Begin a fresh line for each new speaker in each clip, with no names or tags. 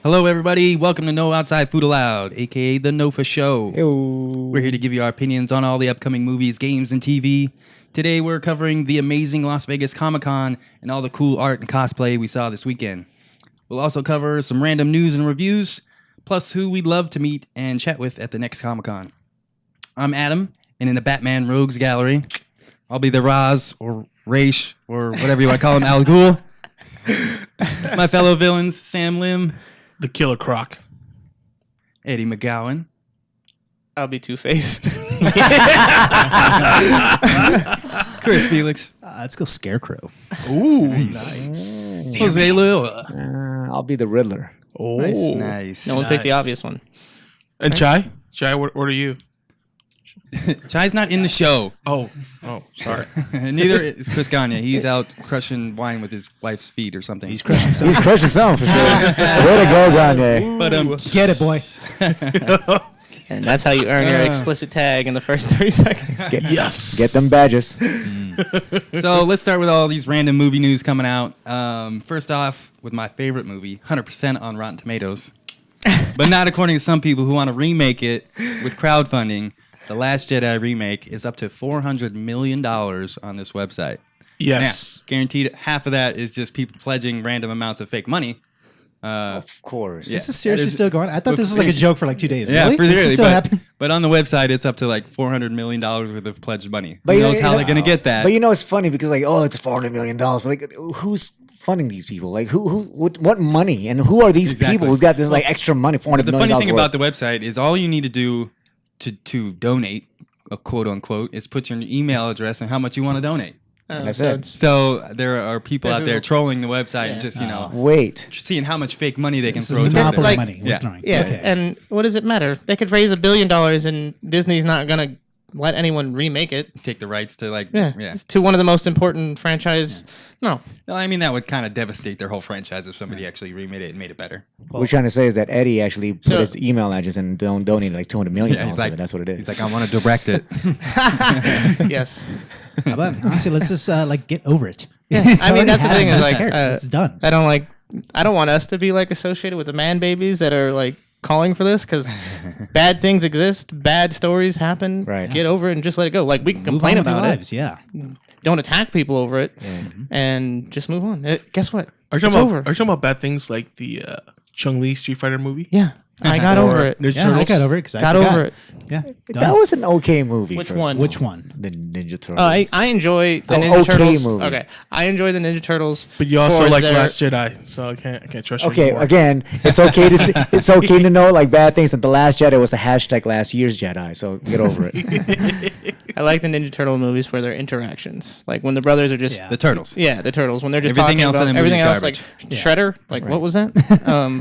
Hello, everybody. Welcome to No Outside Food Allowed, a.k.a. The Nofa Show.
Ew.
We're here to give you our opinions on all the upcoming movies, games, and TV. Today, we're covering the amazing Las Vegas Comic-Con and all the cool art and cosplay we saw this weekend. We'll also cover some random news and reviews, plus who we'd love to meet and chat with at the next Comic-Con. I'm Adam, and in the Batman Rogues Gallery, I'll be the Raz, or Raish, or whatever you want to call him, Al Ghul. My fellow villains, Sam Lim,
the Killer Croc,
Eddie McGowan,
I'll be Two-Face.
Chris Felix,
Let's go Scarecrow.
Ooh,
nice. Jose Lua.
I'll be the Riddler.
Oh,
Nice.
No one picked the obvious one.
And Chai? Chai, what are you?
Chai's not in the show.
Oh, sorry.
Neither is Chris Gagne. He's out crushing wine with his wife's feet or something.
He's crushing something. He's crushing something for sure. Way to go, Gagne.
But
Get it, boy.
And that's how you earn your explicit tag in the first 30 seconds.
Get them badges.
So let's start with all these random movie news coming out. First off, with my favorite movie, 100% on Rotten Tomatoes. But not according to some people who want to remake it with crowdfunding. The Last Jedi remake is up to $400 million on this website.
Yes.
Now, guaranteed half of that is just people pledging random amounts of fake money.
Of course.
Yeah.
This is seriously still going? I thought this was like a joke for like 2 days.
Yeah,
really? This is still happening?
But on the website, it's up to like $400 million worth of pledged money.
But
Who knows how they're going to get that?
But it's funny because it's $400 million. But like, who's funding these people? Like, what money? And who are these people who's got this like extra money? $400 million.
The funny thing about the website is all you need to do to donate, a quote unquote, is put your email address and how much you want to donate.
That's it.
So there are people out there trolling the website and just
wait,
seeing how much fake money they can
This is
throw.
monopoly
Like-
money.
Yeah.
Yeah,
Okay.
and what does it matter? They could raise $1 billion and Disney's not going to let anyone remake it.
Take the rights to
To one of the most important franchise. No.
No, I mean that would kind of devastate their whole franchise if somebody actually remade it and made it better.
what we're trying to say is that Eddie actually put
So-
his email address and donated like $200 million.
Yeah, he's like,
that's what it is.
He's like, I want to direct it.
Yes.
How about, honestly, let's just get over it.
Yeah.
It's
I mean,
already
that's the thing is
happened.
like,
it's done.
I don't want us to be like associated with the man babies that are like calling for this because bad things exist, bad stories happen.
Right.
Get over it and just let it go. Like we can
Move
complain
on with your
about it.
lives, yeah.
Don't attack people over it, and just move on. Guess what?
Are you
It's
talking
over.
about bad things like the Chun-Li Street Fighter movie?
Yeah, I got over it.
Ninja
Yeah, I
Turtles?
got over it because I
Got
forgot.
over it.
Yeah.
that
done.
was an okay movie.
Which
first
one?
of all.
Which one?
The Ninja Turtles.
I enjoy the
The
Ninja
okay
Turtles.
movie.
Okay, I enjoy the Ninja Turtles.
But you also
for
like
their-
Last Jedi, so I can't trust you
Okay,
anymore.
again, it's okay to it's okay to know like bad things. That the Last Jedi was the hashtag Last Year's Jedi. So get over it.
I like the Ninja Turtle movies for their interactions, like when the brothers are just
Yeah.
The Turtles.
the turtles when they're just
Everything
talking
else in
about
the movie
everything
is
else, like Shredder. Like what was that?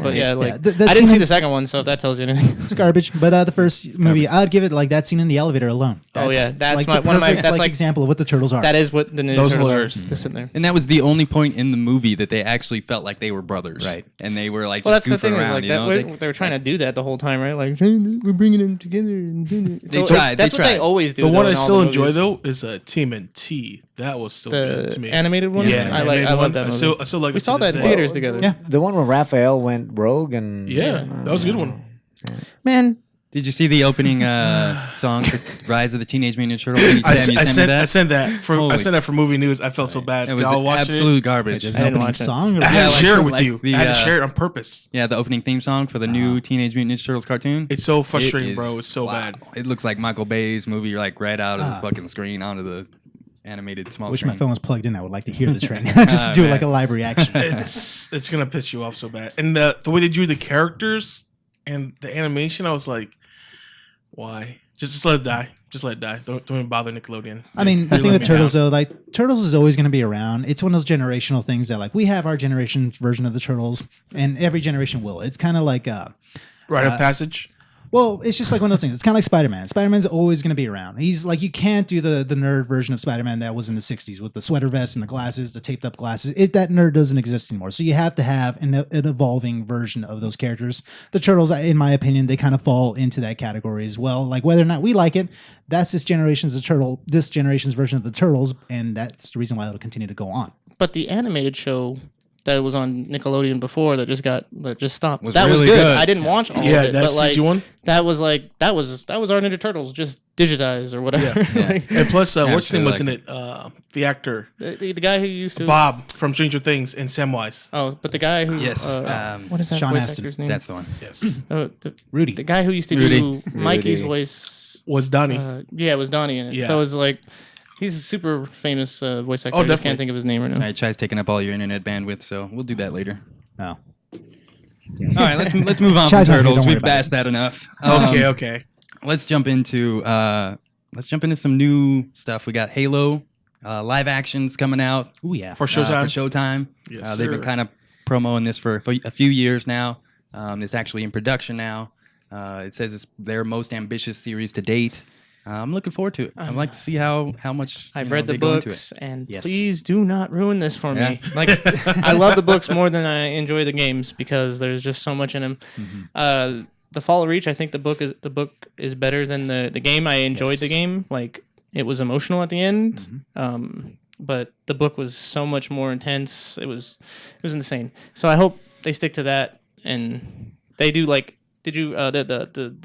But yeah, like
that
I didn't see
scene-
the second one, so if that tells you anything.
It's garbage. But the first movie, I'd give it like that scene in the elevator alone.
Oh, yeah, that's
like
one of my-
perfect,
that's like-
example of what the turtles are.
That is what the Ninja
Those
Turtles
hilarious.
are. Just sitting there.
And that was the only point in the movie that they actually felt like they were brothers.
Right.
And they were like
Well,
just
that's the
goofing
thing is
around,
like
you
that.
know?
They were trying to do that the whole time, right? Like hey, we're bringing them together.
They tried,
That's
they
what they
tried.
always do.
The
though,
one I
in all
still
the
enjoy
movies.
though is TMNT. That was still good to
The
me.
animated one.
Yeah,
I
animated
love
one.
that
I
movie.
still like
We
it
saw
to
that
this
in
day.
theaters together.
Yeah.
The one where Raphael went rogue and
Yeah, that was a good one.
Man,
Did you see the opening song for Rise of the Teenage Mutant Ninja Turtles?
I
Sam, you sent me
I
that?
sent that for
Holy-
movie news. I felt so bad.
It was
Y'all watched
absolute garbage.
There's
I
an
didn't
opening
watch it.
song. Or
I had to
like
share
the-
it with
like
you.
the,
I had to share it on purpose.
Yeah, the opening theme song for the new Teenage Mutant Ninja Turtles cartoon.
It's so
It
frustrating,
is-
bro. It's so
wow.
bad.
It looks like Michael Bay's movie, like right out of the fucking screen onto the animated small
I wish
screen.
my phone was plugged in. I would like to hear this right now. Just do
man.
like a live reaction.
It's gonna piss you off so bad. And the way they drew the characters and the animation, I was like, why? Just let it die. Just let it die. Don't even bother Nickelodeon.
I mean, the
They
thing
let
with
me
Turtles,
down.
though, like, Turtles is always going to be around. It's one of those generational things that, like, we have our generation's version of the Turtles, and every generation will. It's kind of like,
Rite of Passage.
well, it's just like one of those things. It's kind of like Spider-Man. Spider-Man's always going to be around. He's like, you can't do the nerd version of Spider-Man that was in the 60s with the sweater vest and the glasses, the taped up glasses. That nerd doesn't exist anymore. So you have to have an evolving version of those characters. The Turtles, in my opinion, they kind of fall into that category as well. Like whether or not we like it, that's this generation's version of the Turtles, and that's the reason why it'll continue to go on.
but the animated show that was on Nickelodeon before that just stopped.
Was
That was
really
good.
good.
I didn't watch all
Yeah,
of it,
that
but like
CG one.
that was our Ninja Turtles just digitized or whatever.
Yeah.
Like,
And plus, what's his
I
name was in
like
it? The actor
the guy who used to
Bob from Stranger Things and Samwise.
Oh, but the guy who
Yes,
what is that
Sean
voice
Astin.
actor's name?
That's the one.
Yes,
Rudy.
The guy who used to
Rudy.
do Mikey's
Rudy.
voice.
was Donnie.
Yeah, it was Donnie in it.
Yeah.
So it's like he's a super famous voice actor.
Oh,
I just
definitely.
can't think of his name right
All
now.
right, Chai's taking up all your internet bandwidth, so we'll do that later.
Oh.
All right, let's move on
Chai's
from
not here,
Turtles.
don't worry
We've
about
bashed that enough.
Okay.
Let's jump into some new stuff. We got Halo live actions coming out
Ooh, yeah.
For Showtime.
For Showtime.
Yes,
They've been
sir.
kind of promoting this for a few years now. It's actually in production now. It says it's their most ambitious series to date. I'm looking forward to it. I'd like to see how much
I've
you know,
read the
they go into
books, and
Yes.
please do not ruin this for me.
Yeah.
Like, I love the books more than I enjoy the games because there's just so much in them. The Fall of Reach, I think the book is better than the game. I enjoyed the
Yes.
game. Like, it was emotional at the end. But the book was so much more intense. It was insane. So I hope they stick to that and they do like. Did you the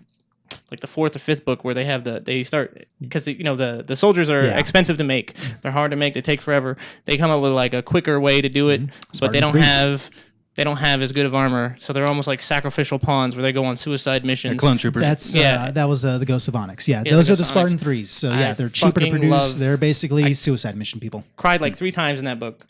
like the fourth or fifth book where they start because the soldiers are
Yeah.
expensive to make, they're hard to make, they take forever. They come up with like a quicker way to do it, but they
Spartan
don't
priests.
have as good of armor, so they're almost like sacrificial pawns where they go on suicide missions.
Clone Troopers.
That's
Yeah.
that was the Ghosts of Onyx. Yeah,
Yeah,
those
the
are the
Ghosts of Onyx.
Spartan 3s. So
I
yeah, they're cheaper to
fucking
produce.
love-
They're basically suicide mission people.
Cried like 3 times in that book.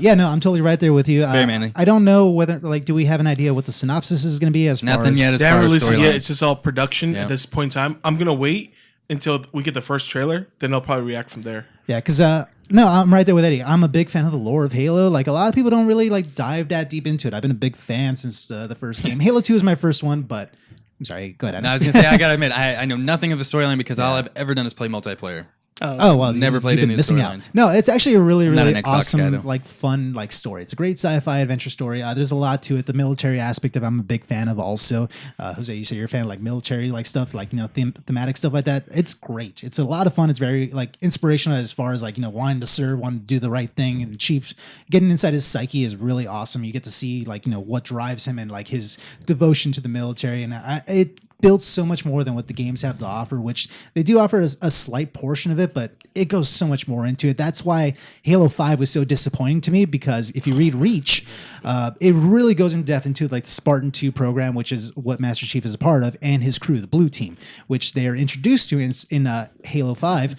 Yeah, no, I'm totally right there with you.
Very manly.
I don't know whether do we have an idea what the synopsis is going to be as far
Nothing
as
yet as
They
far
haven't
as
released it
storyline.
yet. It's just all production
Yeah.
at this point in time. I'm gonna wait until we get the first trailer. Then I'll probably react from there.
Yeah, because no, I'm right there with Eddie. I'm a big fan of the lore of Halo. Like a lot of people don't really dive that deep into it. I've been a big fan since the first game. Halo 2 is my first one, but I'm sorry. Go ahead.
No, I was gonna say I gotta admit I know nothing of the storyline because all I've ever done is play multiplayer.
Oh well,
Never played
you've been
any of the
missing out.
storylines.
No, it's actually a really,
not
really
an Xbox guy,
awesome,
though.
fun, story. It's a great sci-fi adventure story. There's a lot to it. The military aspect of I'm a big fan of. Also, Jose, you say you're a fan of military stuff, thematic stuff like that. It's great. It's a lot of fun. It's very inspirational as far as wanting to serve, wanting to do the right thing. And Chief getting inside his psyche is really awesome. You get to see what drives him and his devotion to the military, and it builds so much more than what the games have to offer, which they do offer a slight portion of it, but it goes so much more into it. That's why Halo 5 was so disappointing to me, because if you read Reach, it really goes in depth into the Spartan 2 program, which is what Master Chief is a part of, and his crew, the Blue Team, which they are introduced to in Halo 5.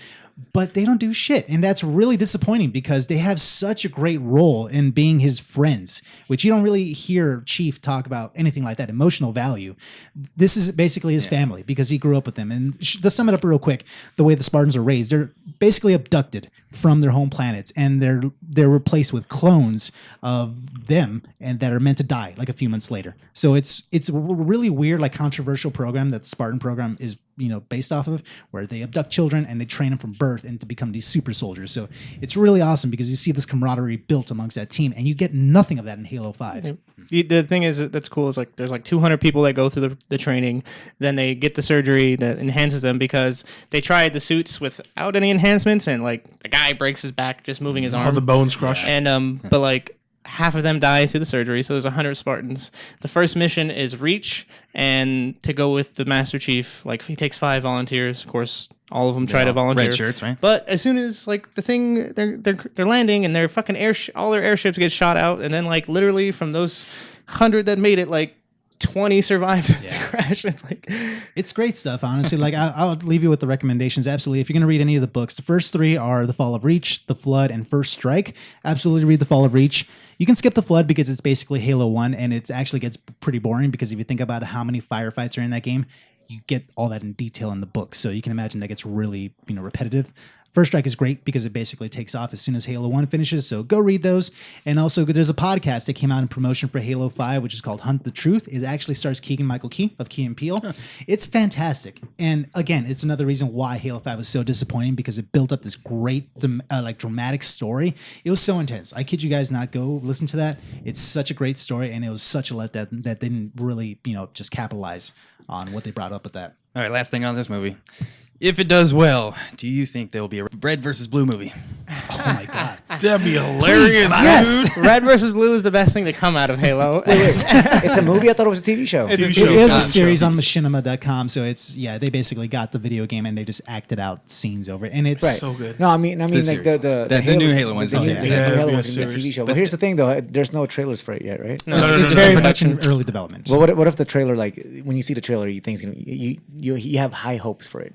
But they don't do shit. And that's really disappointing because they have such a great role in being his friends, which you don't really hear Chief talk about anything like that. Emotional value. This is basically his family because he grew up with them. And to sum it up real quick, the way the Spartans are raised, they're basically abducted from their home planets and they're replaced with clones of them and that are meant to die a few months later. So it's a really weird, controversial program that the Spartan program is based off of, where they abduct children and they train them from birth and to become these super soldiers. So it's really awesome because you see this camaraderie built amongst that team, and you get nothing of that in Halo 5.
The thing is that's cool is there's 200 people that go through the training, then they get the surgery that enhances them because they tried the suits without any enhancements, and the guy breaks his back just moving his arm.
All the bones crush.
And but half of them die through the surgery, so there's 100 Spartans. The first mission is Reach, and to go with the Master Chief, he takes 5 volunteers. Of course, all of them try to volunteer.
Red shirts, right?
But as soon as the thing they're landing and their fucking all their airships get shot out, and then literally from those 100 that made it, 20 survived the crash.
It's great stuff, honestly. I'll leave you with the recommendations. Absolutely. If you're going to read any of the books, the first 3 are The Fall of Reach, The Flood, and First Strike. Absolutely read The Fall of Reach. You can skip The Flood because it's basically Halo 1, and it actually gets pretty boring because if you think about how many firefights are in that game, you get all that in detail in the book. So you can imagine that gets really repetitive. First Strike is great because it basically takes off as soon as Halo 1 finishes, so go read those. And also, there's a podcast that came out in promotion for Halo 5, which is called Hunt the Truth. It actually stars Keegan-Michael Key of Key and Peele. It's fantastic. And again, it's another reason why Halo 5 was so disappointing, because it built up this great dramatic story. It was so intense. I kid you guys not, go listen to that. It's such a great story, and it was such a letdown that they didn't really, just capitalize on what they brought up with that.
All right, last thing on this movie. If it does well, do you think there will be a red versus blue movie?
Oh my God.
That'd be hilarious.
Yes.
Dude.
Red versus Blue is the best thing to come out of Halo.
It's a movie. I thought it was a TV show.
TV
It
show.
is a
God,
series
show.
on machinima.com, so it's they basically got the video game and they just acted out scenes over it, and it's
Right.
So good.
No, I mean, like
series.
the
new Halo one's
The
on
new
there.
the
Yeah,
new
it'll
Halo
be a
one's gonna be a TV
series.
show. But here's the thing, though. There's no trailers for it yet, right?
No,
it's,
no,
it's
no,
very
no,
much in
production.
early development.
Well, what if the trailer, like when you see the trailer, you think it's gonna, you have high hopes for it?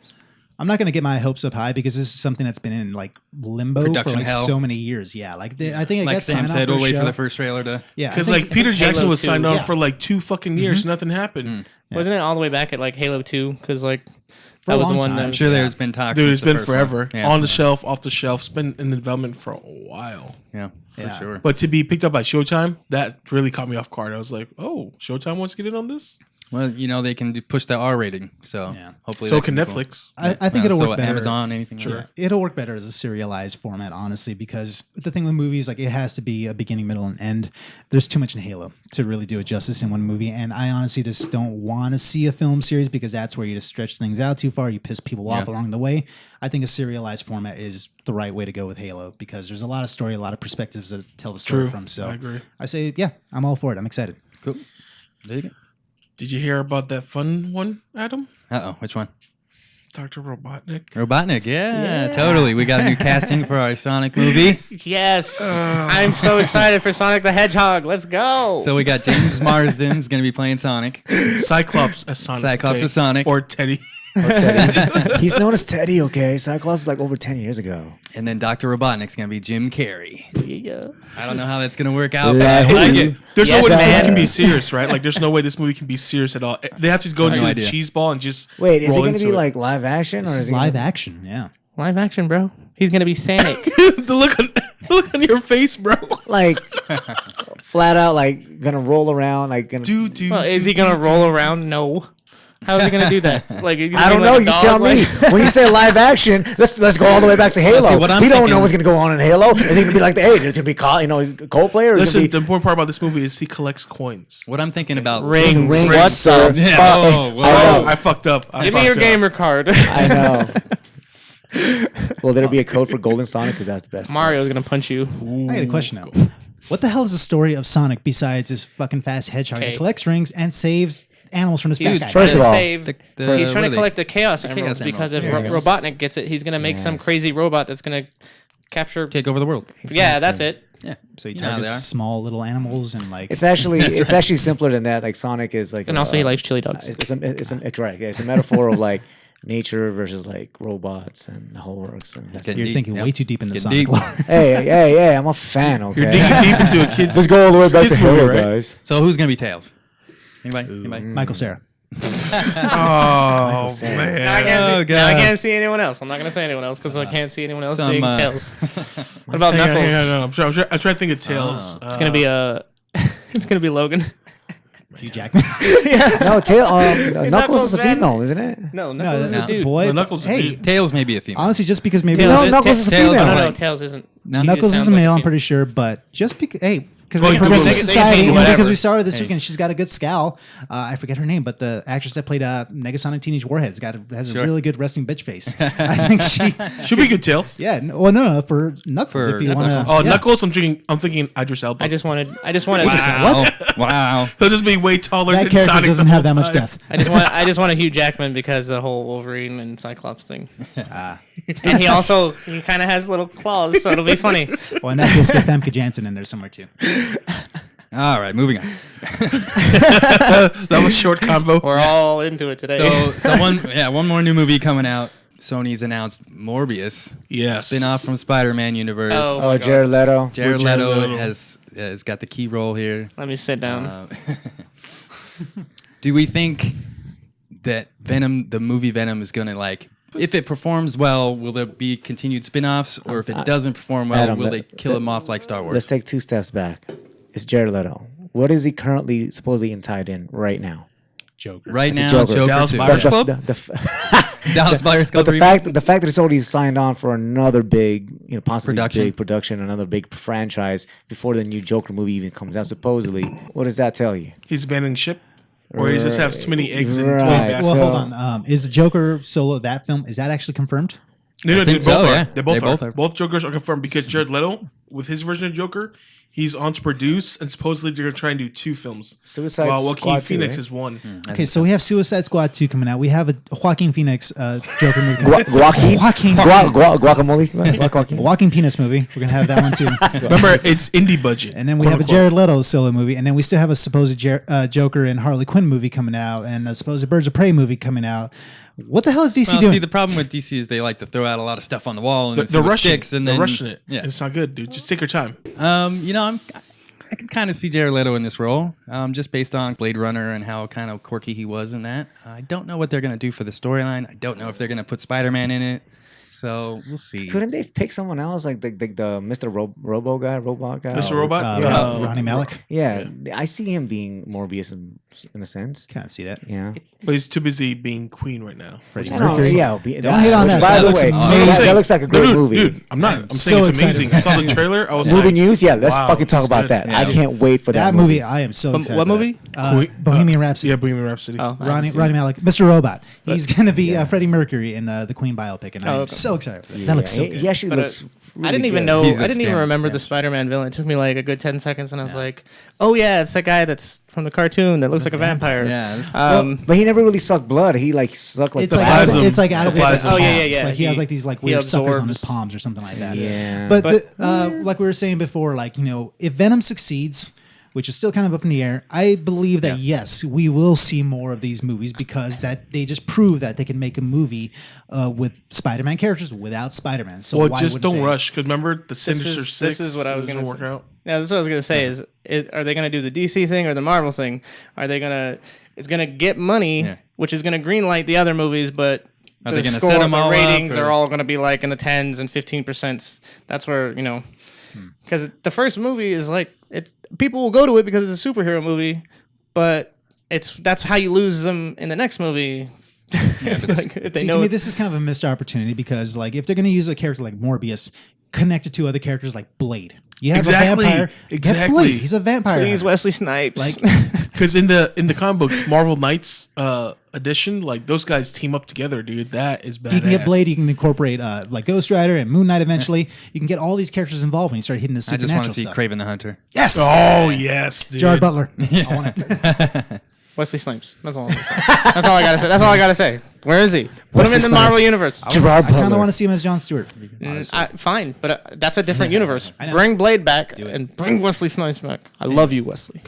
I'm not going to get my hopes up high because this is something that's been in like limbo
Production
for like
hell.
so many years. Yeah, like I think it
Like
gets
Sam
signed
said,
off
we'll
for a
wait for
show.
the first trailer to.
Yeah,
Because
I
like
think-
Peter Jackson
Halo
was
2,
signed on
yeah.
for like 2 fucking years. Nothing happened.
Wasn't it all the way back at like Halo 2? Because like
For a
that was the
long
one
time.
that
I'm
was,
sure there's been talks.
Dude,
since
it's
the
been
first
forever.
one. Yeah.
On the shelf, off the shelf. It's been in development for a while.
Yeah,
Yeah.
for sure.
But to be picked up by Showtime, that really caught me off guard. I was like, oh, Showtime wants to get in on this?
Well, they can push the R rating, so
Yeah.
hopefully.
So
that
can
be cool.
Netflix.
I think it'll
so
work better.
Amazon, anything.
Sure.
Like that.
It'll work better as a serialized format, honestly, because the thing with movies, like it has to be a beginning, middle, and end. There's too much in Halo to really do it justice in one movie, and I honestly just don't want to see a film series because that's where you just stretch things out too far. You piss people off
Yeah.
along the way. I think a serialized format is the right way to go with Halo because there's a lot of story, a lot of perspectives to tell the story
True.
from. So
I agree.
I say, yeah, I'm all for it. I'm excited.
Cool. There you go.
Did you hear about that fun one, Adam?
Which one?
Dr. Robotnik.
Robotnik. Yeah, totally. We got a new casting for our Sonic movie.
yes, I'm so excited for Sonic the Hedgehog. Let's go.
So we got James Marsden's going to be playing Sonic.
Cyclops as Sonic.
Cyclops as Sonic.
Or Teddy.
He's known as Teddy. Okay, Cyclops is like over 10 years ago.
And then Dr. Robotnik's going to be Jim Carrey.
yeah.
I don't know how that's going to work out, but I like it.
There's no
Yes,
way this movie
man.
can be serious, right? Like, there's no way this movie can be serious at all. They have to go into
No
the
idea.
cheese ball and just
Wait, is it
roll
going to be
into it.
like live action or
This
is
is
it
live
gonna,
action, yeah.
Live action, bro. He's gonna be Sonic.
the look on your face, bro?
like flat out like gonna roll around like gonna?
Dude.
well, is he gonna roll around? No. How is he gonna do that? Like, is he gonna
I
be
don't
like
know.
a
You
dog?
tell me.
Like-
When you say live action, let's go all the way back to Halo.
see, what I'm
We don't know
thinking-
what's gonna go on in Halo. Is it gonna be like there's gonna be Coldplay or is it
Listen,
gonna
the
be
important part about this movie is he collects coins.
What I'm thinking about.
Rings.
Ring?
Ring.
What the
Yeah,
fuck?
whoa, whoa.
I know.
I fucked up.
Give me your gamer card.
I know. Will there be a code for Golden Sonic? Because that's the best.
Mario's gonna punch you.
I got a question now. What the hell is the story of Sonic besides this fucking fast hedgehog
Okay.
that collects rings and saves animals from his
He's
bad guy?
First of
trying to
all,
save.
The-
He's
what
trying
are
to
they?
collect the Chaos
The
Emeralds
Chaos
because if
Emeralds.
Yes.
Robotnik gets it, he's gonna make some
Yes.
crazy robot that's gonna capture.
Take over the world.
Yeah, that's it.
Yeah.
So he
You know how they
targets
are.
small little animals and like
It's actually simpler than that. Like Sonic is like,
And also, he likes chili dogs.
correct. Yeah, it's a metaphor of like nature versus like robots and the whole works. And that's
Getting
you're
deep,
thinking
yep.
way too deep into
Getting
Sonic
deep.
lore.
hey, I'm a fan.
You're
Okay,
digging deep into a kid's.
let's go all the way back
kids
to
movie,
Halo,
right?
guys.
So who's going to be Tails? Anybody?
Michael Cera.
Oh
Cera.
man.
Now I can't
Oh,
see. Now I
God.
can't see anyone else. I'm not gonna say anyone else because I can't see anyone else
Some,
being Tails. What about
Hang on,
Knuckles?
hang on, I'm trying to think of Tails.
It's gonna be it's gonna be Logan.
Hugh Jackman.
No, Knuckles is a
Knuckles, man.
female, isn't it?
No,
No,
Knuckles is
that's
a
a
dude.
boy.
No, Knuckles is a
hey,
dude.
Tails may be a female.
honestly, just because maybe
Tails
No,
is-
Knuckles is a
Tails is
female.
No,
like-
Tails isn't.
now
He just
Knuckles is
sounds
a
like
male, I'm
female.
pretty sure, but just because because
Well,
we
you can
progressive
Google it.
society,
They can
and
Google
because
it.
we saw her this
Hey.
weekend, she's got a good scowl. I forget her name, but the actress that played Negasonic Teenage Warhead's has
Sure.
a really good resting bitch face. I think she.
Should be good Tails.
Yeah, no, for Knuckles,
For
if you want to.
Oh, Knuckles. I'm thinking Idris Elba.
I just wanted.
Wow. Wow.
He'll just be way taller
That
than
character
Sonic.
doesn't
the
have
whole
that much
time.
depth.
I just want a Hugh Jackman because the whole Wolverine and Cyclops thing. And he kind of has little claws, so it'll be funny.
Well, in that case, get Famke Janssen in there somewhere too.
All right, moving on.
That was short convo.
We're all into it today.
So one more new movie coming out. Sony's announced Morbius,
Yes.
spin-off from Spider-Man universe.
Oh.
Oh, Jared Leto.
Jared
Jared
Leto
Leto.
has got the key role here.
Let me sit down.
Do we think that Venom, the movie Venom, is going to if it performs well, will there be continued spin-offs? Or if it doesn't perform well,
Adam,
will they kill him off like Star Wars?
Let's take 2 steps back. It's Jared Leto. What is he currently supposedly tied in right now?
Joker.
Right
It's a
now,
Joker.
Joker
Dallas
2.
Buyers
The-
Club?
Dallas Buyers Club
But the
remake?
fact that it's already signed on for another big, possibly
Production.
big production, another big franchise before the new Joker movie even comes out, supposedly, what does that tell you?
He's abandoning ship, or he just has too many eggs in
Right.
too many
Well,
baskets.
hold on. Is the Joker solo that film? Is that actually confirmed?
No,
I
they
think
both
so,
are.
yeah.
They both
They
are.
both are.
Both Jokers are confirmed because Jared Leto with his version of Joker, he's on to produce, and supposedly they're gonna try and do 2 films.
Suicide
While Joaquin
Squad 2,
Phoenix
right?
is 1.
Okay, so we have Suicide Squad 2 coming out. We have a Joaquin Phoenix Joker movie. coming out.
Guacamole.
Walking Penis movie. We're gonna have that one too.
Remember, it's indie budget.
And then we have a Jared Leto solo movie, and then we still have a supposed Joker and Harley Quinn movie coming out, and a supposed Birds of Prey movie coming out. What the hell is DC
Well,
doing?
see, the problem with DC is they like to throw out a lot of stuff on the wall and then see
They're
what
rushing.
sticks, and then
They're rushing it.
Yeah,
It's not good, dude. Just take your time.
I can kind of see Jared Leto in this role, just based on Blade Runner and how kind of quirky he was in that. I don't know what they're gonna do for the storyline. I don't know if they're gonna put Spider-Man in it. So we'll see.
Couldn't they pick someone else, like the Mr. Robot guy?
Mr. Robot?
Ronnie Malik.
Yeah, I see him being Morbius in a sense.
Can't see that.
Yeah.
But he's too busy being Queen right now.
Freddie
I know,
Mercury.
yeah.
Don't hate on that.
By
That
the
looks
way,
amazing.
that looks like a great movie.
Dude, I'm not. I'm
so
saying it's
excited.
amazing. I saw the trailer. I was
Movie
like,
news? Yeah, let's
wow,
fucking talk
that's
about
good.
that.
Yeah.
I can't wait for
That movie, I am so excited.
What
for
movie?
Bohemian Rhapsody.
Yeah, Bohemian Rhapsody.
Oh, I
Ronnie
haven't seen it.
Malik, Mr. Robot. He's going to be Freddie Mercury in the Queen biopic, and I'm
okay.
so excited for that. That looks so good.
He actually
But,
looks.
I didn't
really
even
good.
know.
He's
I didn't even
outstanding.
remember the Spider-Man villain. It took me like a good 10 seconds, and I was like, "Oh yeah, it's that guy that's from the cartoon that looks like a vampire."
Yeah, this-
But he never really sucked blood. He like sucked like
It's
the
like
plasm.
it's like out of his
Plasm.
palms.
Oh, yeah.
Like he has like these like weird suckers on his
absorbs.
palms or something like that.
Yeah.
But like we were saying before, like if Venom succeeds, which is still kind of up in the air, I believe that yes, we will see more of these movies because that they just prove that they can make a movie with Spider-Man characters without Spider-Man. So
Well,
why
just
wouldn't
don't
they?
rush. Because remember, the Sinister Six.
This is what I was
doesn't
gonna
work
say.
out.
Yeah, that's what I was gonna say. Is are they gonna do the DC thing or the Marvel thing? Are they gonna? It's gonna get money, which is gonna greenlight the other movies, but
Are
the
they gonna
score,
set 'em
the
all up,
ratings
or-
are all gonna be like in the 10s and 15%. That's where because the first movie is like people will go to it because it's a superhero movie, but that's how you lose them in the next movie. Like, if they
See,
know
to me,
it-
this is kind of a missed opportunity because, like, if they're going to use a character like Morbius connected to other characters like Blade, you have
Exactly.
a vampire. Get
Exactly.
Blade. He's a vampire.
please
hunter.
Wesley Snipes.
Like,
Because in the comic books, Marvel Knights edition, like those guys team up together, dude. That is badass.
you can get Blade. You can incorporate like Ghost Rider and Moon Knight. Eventually, you can get all these characters involved when you start hitting the
I
supernatural
just want to see
stuff.
Craven the Hunter.
Yes,
Oh yes, dude.
Jared Butler. I want it.
Wesley Snipes. That's all. That's all I gotta say. That's all I gotta say. Where is he? Put him
Wesley
in the
Snipes.
Marvel universe.
Gerard
I kind of
Butler.
want to see him as Jon Stewart. honestly.
Fine, but that's a different universe.
I know.
Bring Blade back and bring Wesley Snipes back. I love you, Wesley.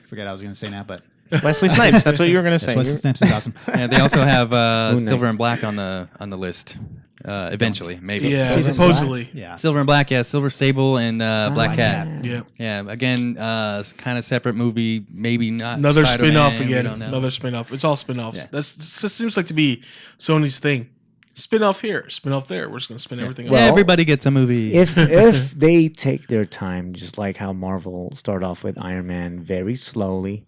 Forget I was going to say now, but
Wesley Snipes. That's what you were gonna say.
Wesley Snipes is awesome.
Yeah, they also have
Knight.
Silver and Black on the list. Eventually, maybe.
Yeah,
Silver
supposedly.
Yeah.
Silver and Black, yeah. Silver Sable and Black
like
Cat.
that.
Yeah.
Yeah, again, kind of separate movie. Maybe not
Another
Spider-Man,
spin-off
we
again.
don't know.
Another spin-off. It's all spin-offs.
Yeah.
This seems like to be Sony's thing. Spin-off here, spin-off there. We're just gonna spin everything
Yeah,
off.
everybody gets a movie.
If they take their time, just like how Marvel started off with Iron Man, very slowly,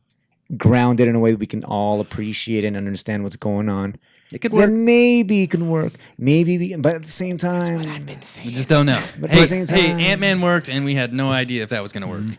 grounded in a way that we can all appreciate and understand what's going on,
It could work.
then maybe it can work. Maybe, but at the same time,
We just don't know.
But at the same
Hey,
time-
Ant-Man worked, and we had no idea if that was going to work.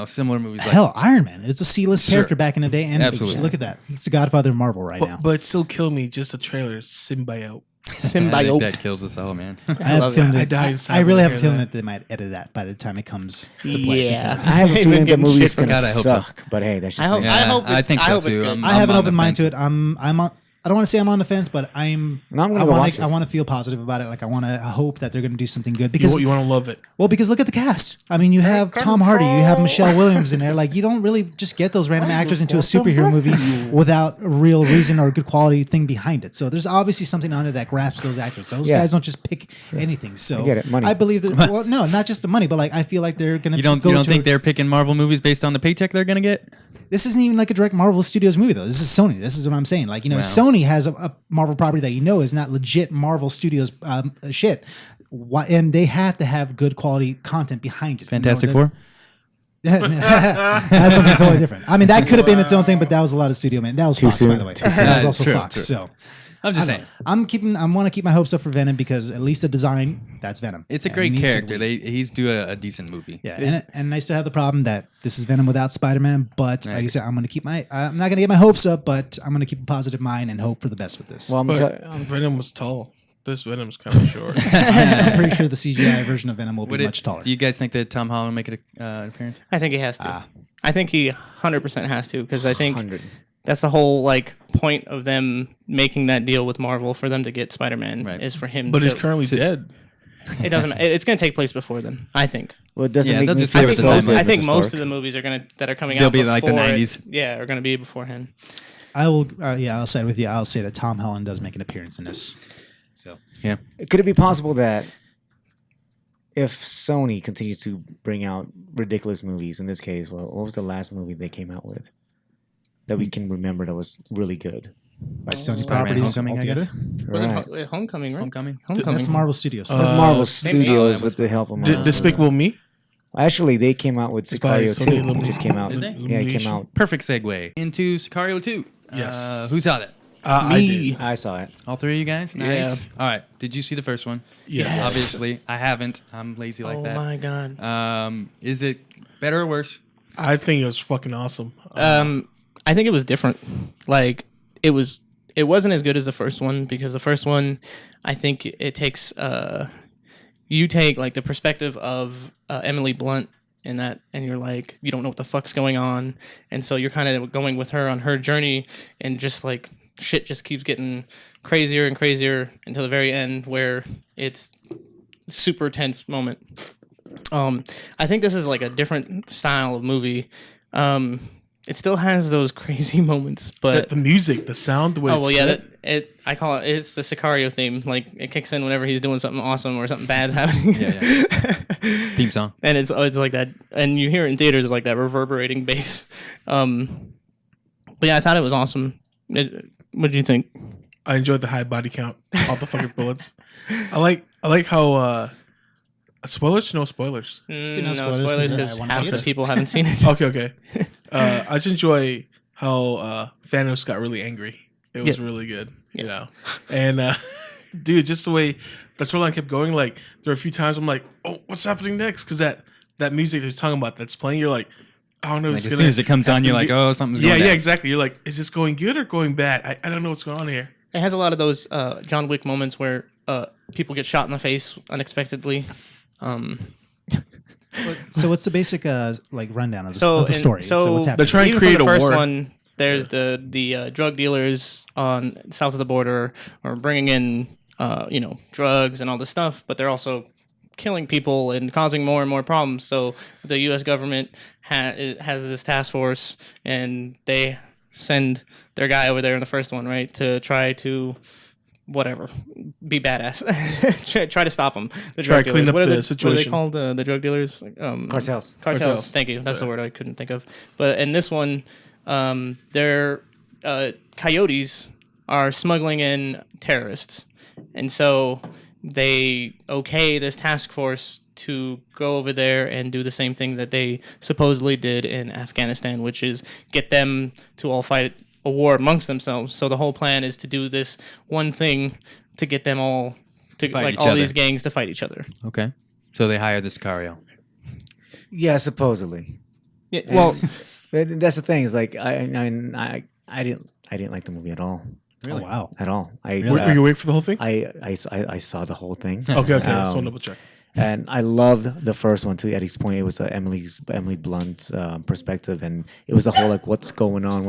Similar movies like
Hell, Iron Man. It's a C-list
Sure.
character back in the day, and
Absolutely.
look at that. It's the Godfather of Marvel right now.
but it still kill me. Just the trailer, symbiote.
I think
Symbiote.
that kills us all, man.
I have a
love
feeling
that. I
that-
die inside
I
when
really
I
have a
hear
feeling
that.
that they might edit that by the time it comes to play.
Yeah.
because
I have a
Even
feeling the
getting
movie's
shit for
gonna
God, I hope so.
suck. But hey, that's just
I hope.
me.
I hope.
I think so
it's
too.
good.
I have an
on
open
the
mind to
fence.
it. I'm on. I don't want to say I'm on the fence, but I'm.
No, I'm gonna
I
go
want
watch
to.
it.
I want to feel positive about it. Like I want to hope that they're going to do something good because
You want to love it.
because look at the cast. I mean, you have Tom Hardy, you have Michelle Williams in there. Like you don't really just get those random actors into a superhero movie without a real reason or a good quality thing behind it. So there's obviously something on it that grasps those actors. Those
Yeah.
guys don't just pick anything. So
I get it, money.
I believe that. Well, no, not just the money, but like I feel like they're going to.
You don't think they're picking Marvel movies based on the paycheck they're going to get?
This isn't even like a direct Marvel Studios movie though. This is Sony. This is what I'm saying. Like if
Wow.
Sony has a Marvel property that you know is not legit Marvel Studios shit, and they have to have good quality content behind it.
Fantastic
You know,
Four?
That's something totally different. I mean, that could have been its own thing, but that was a lot of studio man. That was
Too
Fox, by
soon.
the way.
Too
That was also
True,
Fox.
true.
So
I'm just saying.
I want to keep my hopes up for Venom because at least the design, that's Venom.
It's a
And
great
he needs to
character.
lead.
He's do a decent movie.
Yeah, and nice to have the problem that this is Venom without Spider-Man. But like I said, I'm not gonna get my hopes up, but I'm gonna keep a positive mind and hope for the best with this.
Well,
But Venom was tall. This Venom's kind of short.
I'm pretty sure the CGI version of Venom will be much taller.
Do you guys think that Tom Holland will make an appearance?
I think he has to. I think he 100% has to because I think
100.
that's the whole like point of them making that deal with Marvel for them to get Spider-Man
Right.
is for him.
But
to,
he's currently dead.
It doesn't. It's going to take place before then. I think.
Well, it doesn't
Yeah,
make
they'll
me
just
feel
give
I
us
think,
the
so
most,
timeline.
good
I think
with
most
Stark.
of the movies that are coming
They'll
out
be like the
before it-
90s.
Yeah, are going to be beforehand.
I will. I'll side with you. I'll say that Tom Holland does make an appearance in this. So
Yeah.
Could it be possible that if Sony continues to bring out ridiculous movies, in this case, well, what was the last movie they came out with that we can remember that was really good?
by Sony
Spider-Man
properties
Homecoming, I
altogether.
guess.
Was
Right.
it Homecoming, right?
Homecoming.
Homecoming.
That's Marvel Studios.
That's Marvel
maybe-
Studios with the help of Marvel.
Despicable Me.
Actually, they came out with
It's by
Sicario
Sony
2. It just came out.
Did they?
Yeah, it came out.
Perfect segue into Sicario 2.
Yes.
Who saw that?
I did.
I saw it.
All three of you guys? Nice. All right. Did you see the first one?
Yes.
Obviously. I haven't. I'm lazy like
Oh
that.
my god.
Is it better or worse?
I think it was fucking awesome.
I think it was different. Like it wasn't as good as the first one because the first one, I think it takes you take like the perspective of Emily Blunt in that, and you're like you don't know what the fuck's going on, and so you're kind of going with her on her journey, and just like shit just keeps getting crazier and crazier until the very end where it's super tense moment. I think this is like a different style of movie. It still has those crazy moments, but
the music, the sound, the way
oh
it's
well, yeah.
set.
I call it's the Sicario theme. Like it kicks in whenever he's doing something awesome or something bad's happening.
Yeah. Theme song.
And it's like that, and you hear it in theaters like that reverberating bass. But yeah, I thought it was awesome. What did you think?
I enjoyed the high body count, all the fucking bullets. I like how spoilers, no spoilers.
See, no
No
spoilers, 'cause
spoilers
I
because
wanna
half
see
the
it.
people haven't seen it.
Okay. I just enjoy how Thanos got really angry. It was
Yeah.
really good, you know. And dude, just the way the storyline kept going, like there were a few times I'm like, oh, what's happening next? Because that music they're talking about that's playing, you're like, I don't know.
Like,
If
as
it's
soon as it comes on, you're like,
happen.
oh, something's
Yeah,
going
yeah,
down.
exactly. You're like, is this going good or going bad? I don't know what's going on here.
It has a lot of those John Wick moments where people get shot in the face unexpectedly.
So what's the basic like rundown of the,
So
of the
and-
story?
so
what's
They're
happening?
trying to
Even
create
from the
a
first
war.
one, there's the drug dealers on south of the border are bringing in drugs and all this stuff, but they're also killing people and causing more and more problems. So the U.S. government has this task force, and they send their guy over there in the first one, right, to try to whatever, be badass, try to stop them. The
Try
drug
to clean
dealers.
up
What are
the
What are they
situation.
called? The drug dealers? Like,
Cartels.
Cartels. Thank you. That's the word I couldn't think of. But in this one, their coyotes are smuggling in terrorists, and so they okay this task force to go over there and do the same thing that they supposedly did in Afghanistan, which is get them to all fight a war amongst themselves. So the whole plan is to do this one thing to get them all to
Fight
like
each
all
other.
these gangs to fight each other.
Okay. So they hired the Sicario.
Yeah, supposedly.
Yeah, well,
That's the thing. Is like I didn't like the movie at all.
Oh, wow.
At all.
Were you awake for the whole thing?
I saw the whole thing.
Okay. Just want to double check.
And I loved the first one to Eddie's point. It was Emily Blunt's perspective, and it was the whole like what's going on,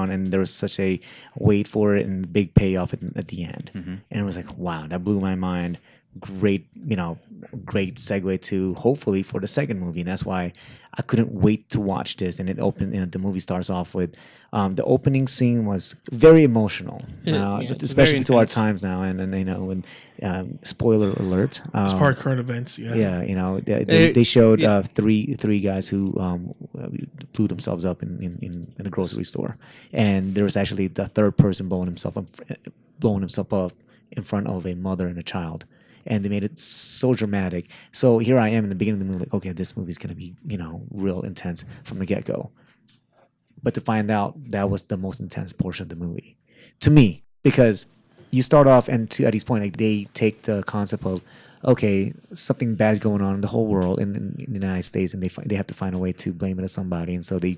and there was such a wait for it and big payoff at the end, and it was like wow, that blew my mind. Great segue to hopefully for the second movie, and that's why I couldn't wait to watch this. And the movie starts off with the opening scene was very emotional,
it's
especially
very
to our
intense.
times now. And spoiler alert,
It's part of current events. Yeah.
yeah, they showed three guys who blew themselves up in a grocery store, and there was actually the third person blowing himself up in front of a mother and a child. And they made it so dramatic. So here I am in the beginning of the movie, like, okay, this movie's gonna be, real intense from the get-go. But to find out that was the most intense portion of the movie, to me, because you start off, and to Eddie's point, like they take the concept of okay, something bad's going on in the whole world in the United States, and they have to find a way to blame it on somebody, and so they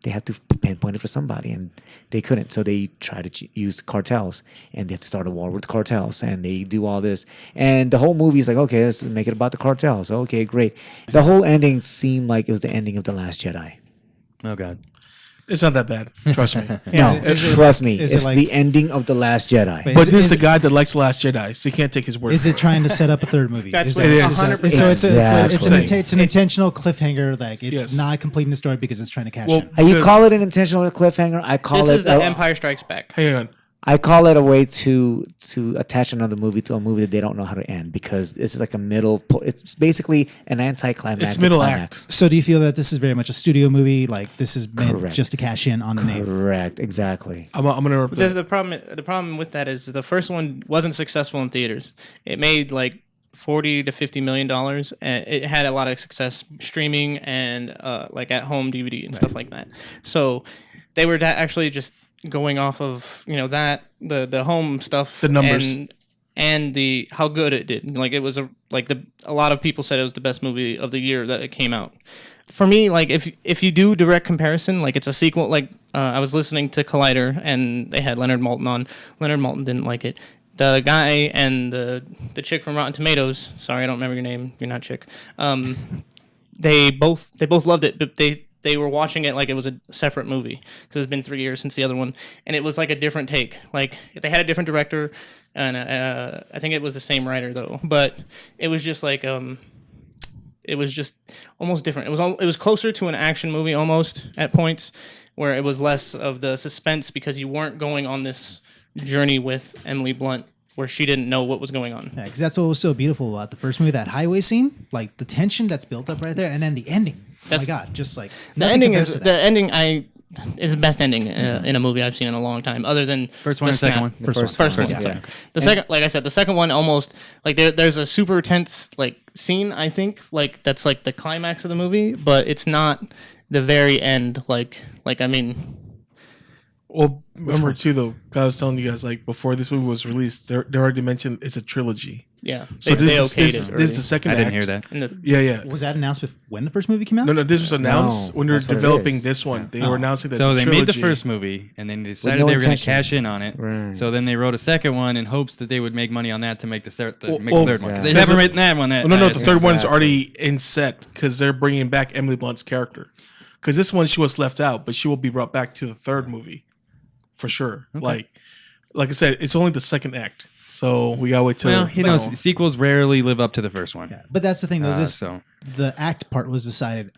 have to pinpoint it for somebody, and they couldn't, so they try to use cartels, and they have to start a war with the cartels, and they do all this, and the whole movie is like, okay, let's make it about the cartels. Okay, great. The whole ending seemed like it was the ending of The Last Jedi.
Oh God.
It's not that bad. Trust me.
No, trust me.
is it
It's
like-
the ending of The Last Jedi.
Wait,
But
is
this is
it-
the guy that likes The Last Jedi, so you can't take his word.
Is
for
it trying to set up a third movie?
That's
Is
what
that-
it
it
is.
100%.
So
Exactly.
it's an intentional cliffhanger. Like it's
Yes.
not completing the story because it's trying to cash
Well,
in.
You
because-
call it an intentional cliffhanger. I call
This
it
is the Empire Strikes Back.
Hang on.
I call it a way to attach another movie to a movie that they don't know how to end, because it's like a middle. It's basically an anticlimactic.
It's middle
climax.
So do you feel that this is very much a studio movie? Like this is meant
Correct.
just to cash in on the name?
Correct. Exactly.
I'm gonna.
But the problem with that is the first one wasn't successful in theaters. It made like $40 to $50 million, and it had a lot of success streaming and like at home DVD and stuff like that. So they were actually just going off of that the home stuff,
The numbers.
and the how good it did. Like it was a lot of people said it was the best movie of the year that it came out. For me, like if you do direct comparison, like it's a sequel. Like I was listening to Collider and they had Leonard Maltin on. Leonard Maltin didn't like it. The guy and the chick from Rotten Tomatoes. Sorry, I don't remember your name. You're not chick. They both loved it, but they were watching it like it was a separate movie because it's been 3 years since the other one, and it was like a different take. Like they had a different director, and I think it was the same writer though, but it was just like it was just almost different. It was closer to an action movie almost at points, where it was less of the suspense because you weren't going on this journey with Emily Blunt where she didn't know what was going on.
Yeah, because that's what was so beautiful about the first movie, that highway scene, like the tension that's built up right there, and then the ending. Oh my God, just like
The
nothing
ending
compares
is
to
the
that.
ending. Is the best ending in a movie I've seen in a long time, other than
First one
the
or second
snap.
one?
The first
First one.
one,
Sorry.
yeah.
The second, like I said, the second one almost like there's a super tense like scene. I think like that's like the climax of the movie, but it's not the very end. Like I mean,
Well, remember too though. I was telling you guys like before this movie was released, they already mentioned it's a trilogy.
yeah.
So
they
this
okayed
is
it.
this is the second.
I didn't
act.
hear that.
And the,
Yeah.
Was that announced when the first movie came out?
No, this was announced
No,
when they're
that's what it
developing
is.
this one. They were announcing that.
So
it's
they
a
made the
trilogy.
first movie, and then they decided
no
they were going to
intention.
cash in on it.
Right.
So then they wrote a second one in hopes that they would make money on that to make the third
Well,
one. Because they
yeah.
never made that one.
Oh, no, the third one's
Exactly.
already in set because they're bringing back Emily Blunt's character. Because this one she was left out, but she will be brought back to the third movie for sure. Like I said, it's only the second act, so we gotta wait till.
Well, you know, sequels rarely live up to the first one.
Yeah, but that's the thing though.
So
The act part was decided